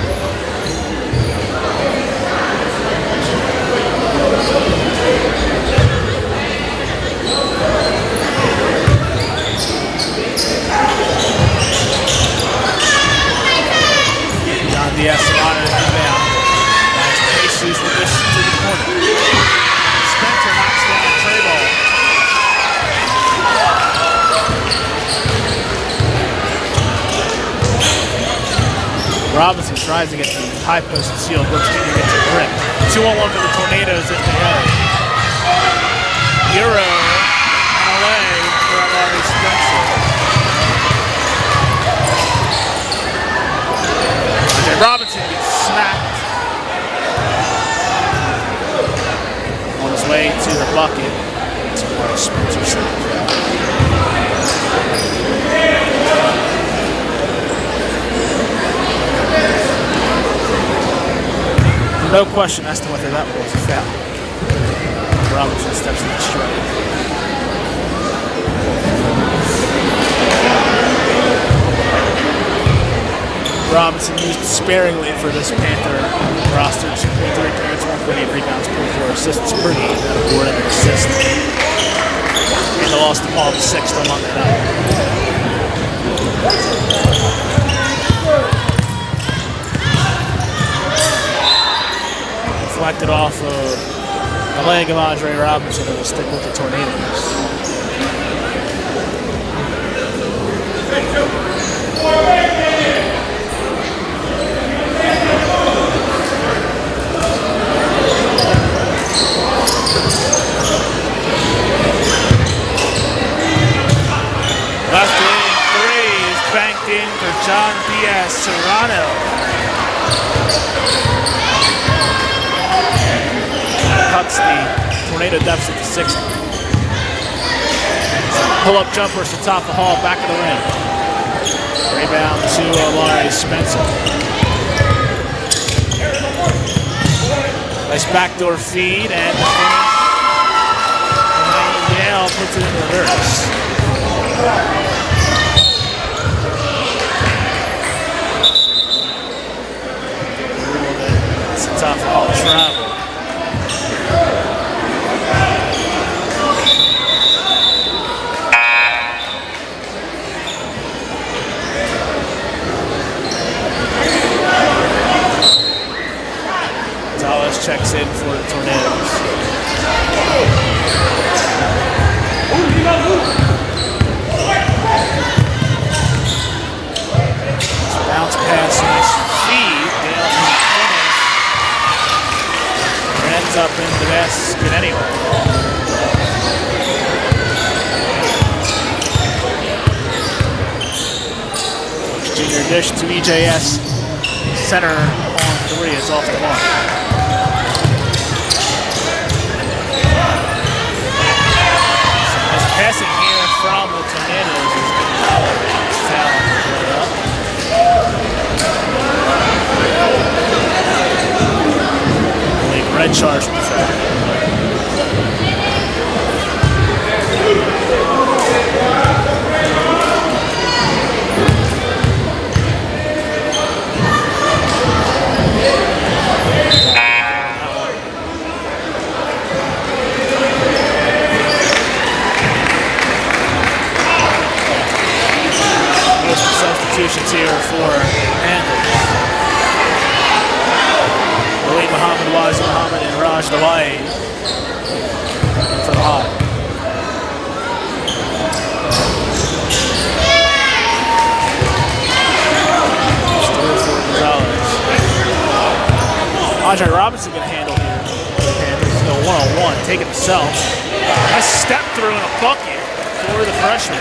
John Diaz on it inbound. Nice Jesus with this to the corner. Spencer knocks down the tray ball. Robinson tries to get the high post and sealed. Looks like he gets a grip. 2-on-1 for the Tornadoes if they have. Euro on a leg for Larry Spencer. And Robinson gets smacked on his way to the bucket. It's Larry Spencer. No question as to whether that was a foul. Robinson steps in the strike. Robinson used sparingly for this Panther roster. 2.3 points, 1.8 rebounds, 0.4 assists. Pretty that award of an assist. And they lost the ball to 6th on Monday night. Deflected off of the leg of Andre Robinson and will stick with the Tornadoes. Left wing 3 is banked in for John Diaz Serrano. Cuts the Tornado deficit to 60. Pull-up jumpers to top the hall, back of the rim. Rebound to Larry Spencer. Nice backdoor feed and the finish. And Yale puts it in reverse. It's a top hall travel. Checks in for the Tornadoes. Bounce pass, nice feed. Dale finish. Ends up in the basket anyway. Junior dish to EJS. Center on 3 is off the mark. Passing here from the Tornadoes is foul on the way up. I believe red charge from the foul. Substitutions here for Panthers. Malik Muhammad, Wazi Muhammad, and Raj Dawai for the Hawk. Andre Robinson going to handle here. Panthers is going one-on-one, take it himself. Nice step through in a bucket for the freshman.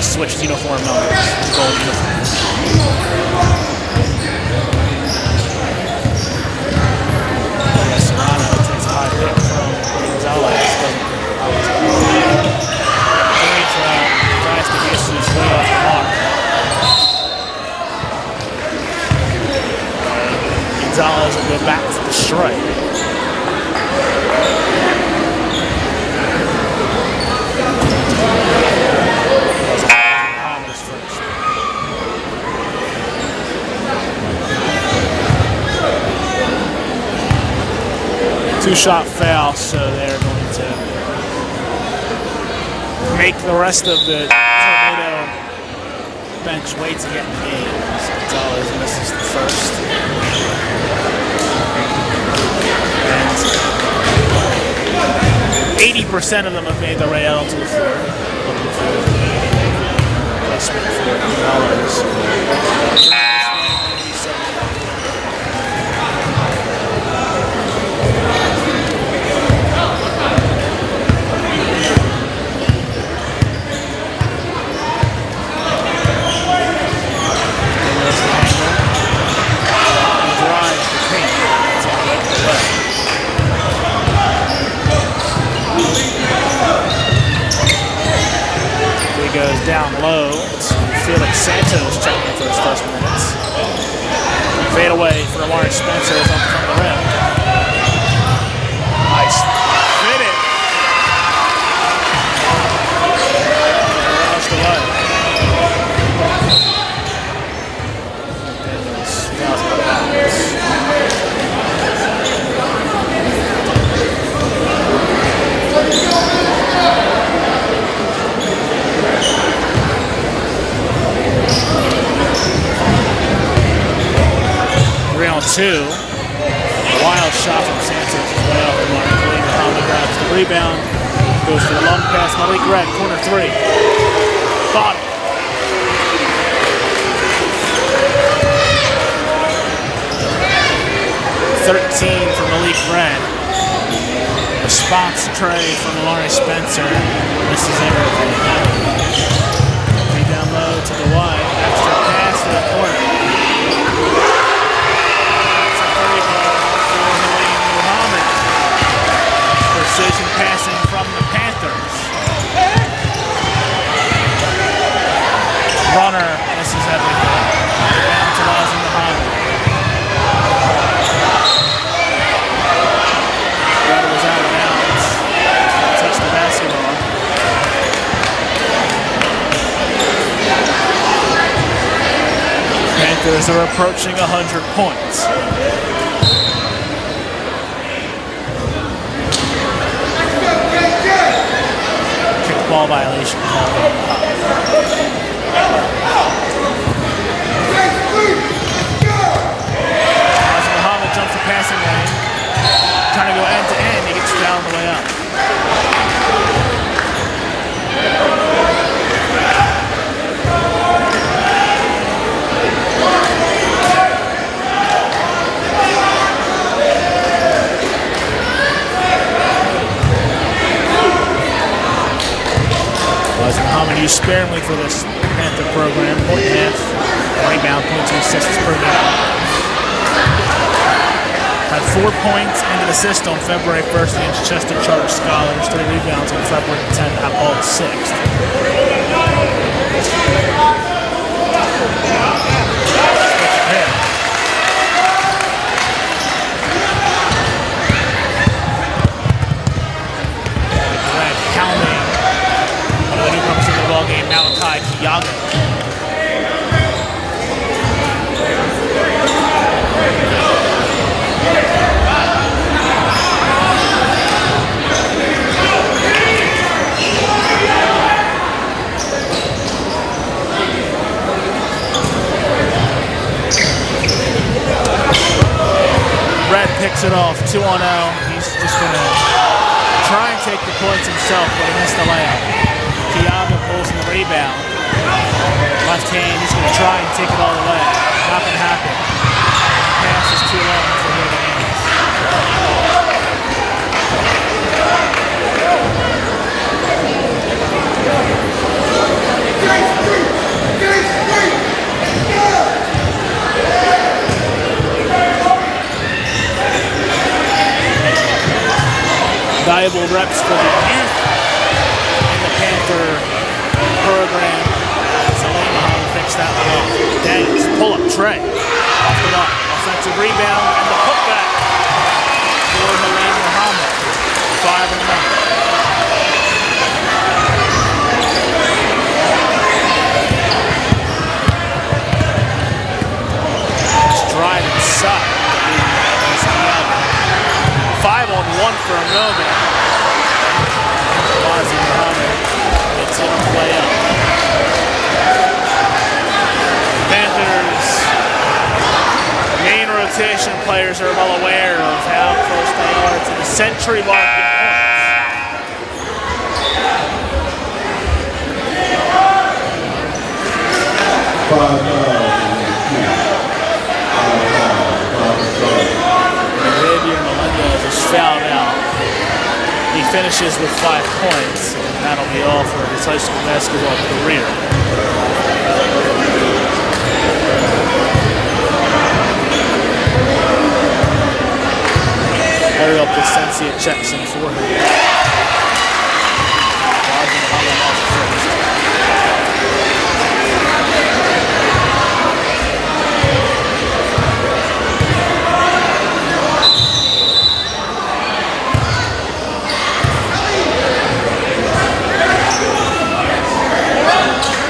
switched uniform numbers. Gold uniforms. Serrano takes a high pick from Gonzalez. Tries to get his way off the mark. Gonzalez will go back to the strike. Two-shot foul, so they're going to make the rest of the Tornado bench wait to get in the game. Gonzalez misses the first. And 80% of them have made their way out onto the floor. Looking for placement for Gonzalez. 2. A wild shot from Santos as well. Muhammad grabs the rebound. Goes for the long pass. Malik Red, corner 3. Bottom. For Malik Red. Response tray from Laurie Spencer. This is everything. Three down low to the wide. Extra pass to the corner. It's a 3 ball for Halim Muhammad. Precision passing from the Panthers. Runner, this is everything. Down to Halim Muhammad. Was out of bounds. Touched the basketball. Panthers are approaching 100 points. Kickball violation called on Muhammad jumps the passing lane. Trying to go end to end, he gets fouled on the way up. Muhammad used sparingly for this Panther program. 1.5 rebound, 0.2 assists per game. Had 4 points and an assist on February 1st against Chester Charter Scholars. 3 rebounds on February 10th at Paul 6th. Red pounding. One of the newcomers in the ballgame, Malachi Kiyaga. Red picks it off, 2-0. He's just going to try and take the points himself, but he missed the layup. Kiyaga pulls in the rebound. Left hand, he's going to try and take it all the way. Not going to happen. Pass is too long for him to handle. valuable reps for the youth in the Panther program. So Muhammad picks that one off. Daniels, pull-up tray. Off the mark. Offensive rebound and the putback for Muhammad. 5-0. Drive inside. 5-on-1 for a moment. Muhammad gets in and play up. Panthers main rotation players are well aware of how close they are to the century mark in points. Fouled out. He finishes with 5 points, and that'll be all for his high school basketball career. Ariel Placencia checks in for him.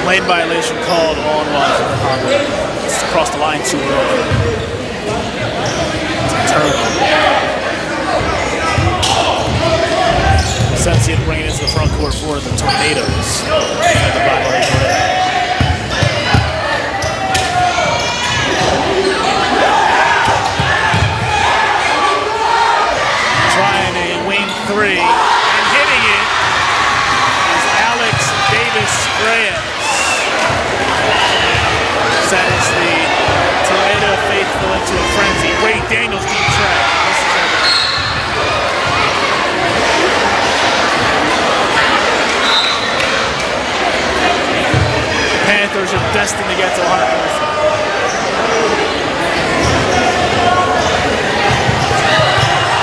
Lane violation called on Muhammad. It's across the line too early. It's a turnover. Sensi bringing it into the front court for the Tornadoes. Trying a wing three and hitting it is Alex Davis-Reyes. Sends the Tornado faithful into a frenzy. Ray Daniels deep track. Panthers are destined to get to 100%.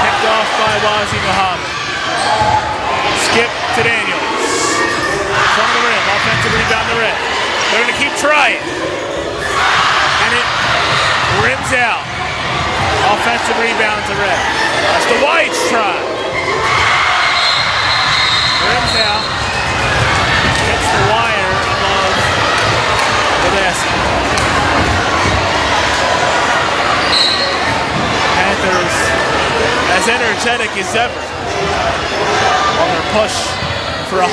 Picked off by Muhammad. Skip to Daniels. From the rim, offensive rebound the red. They're going to keep trying. And it rims out. Offensive rebound to red. That's the Whites try. Rims out. Hits the wire above the basket. Panthers as energetic as ever on their push for 100.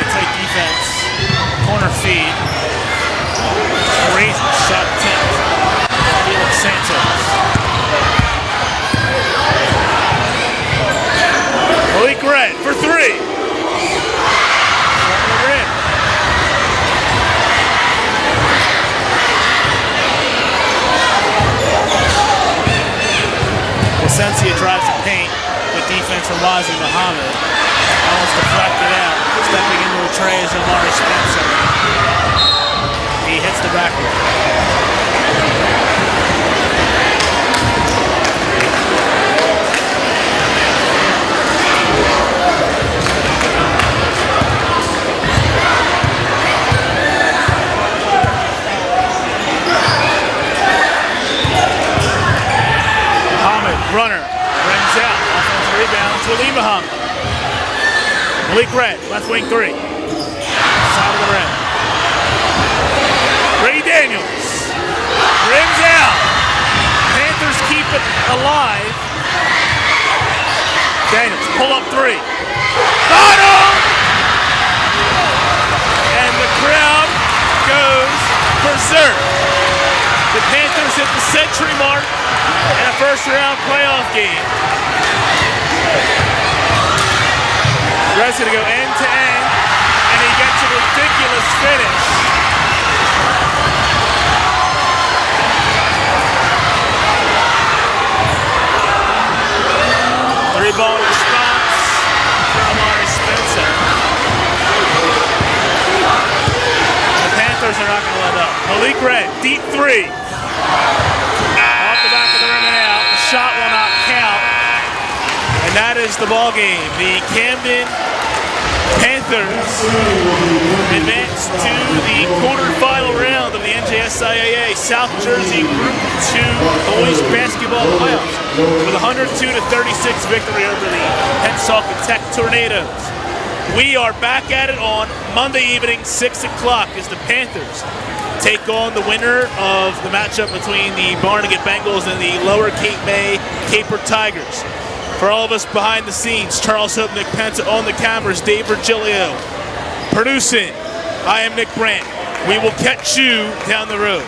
Tight defense, corner feed, crazy shot attempt, Felix Santos. Malik Red for three. From the rim. Placencia drives the paint with defense from Muhammad. Almost deflected out. Stepping into a tray is Omari Spencer. He hits the backboard. Muhammad, runner, rims out. Offensive rebound to Ali Muhammad. Malik Red, left wing three. Side of the rim. Ray Daniels. Rims out. Panthers keep it alive. Daniels, pull up three. Got him! And the crowd goes berserk. The Panthers hit the century mark in a first round playoff game. Red's going to go end to end, and he gets a ridiculous finish. Three-ball response from Omari Spencer. The Panthers are not going to let up. Malik Red, deep three. Off the back of the rim and out. The shot will not count. And that is the ball game. The Camden Panthers advance to the quarterfinal round of the NJSIAA South Jersey Group 2 Boys Basketball Playoffs with a 102-36 victory over the Pennsauken Tech Tornadoes. We are back at it on Monday evening, 6 o'clock, as the Panthers take on the winner of the matchup between the Barnegat Bengals and the Lower Cape May Caper Tigers. For all of us behind the scenes, Charles Hope, Nick Penta on the cameras, Dave Virgilio producing. I am Nick Brandt. We will catch you down the road.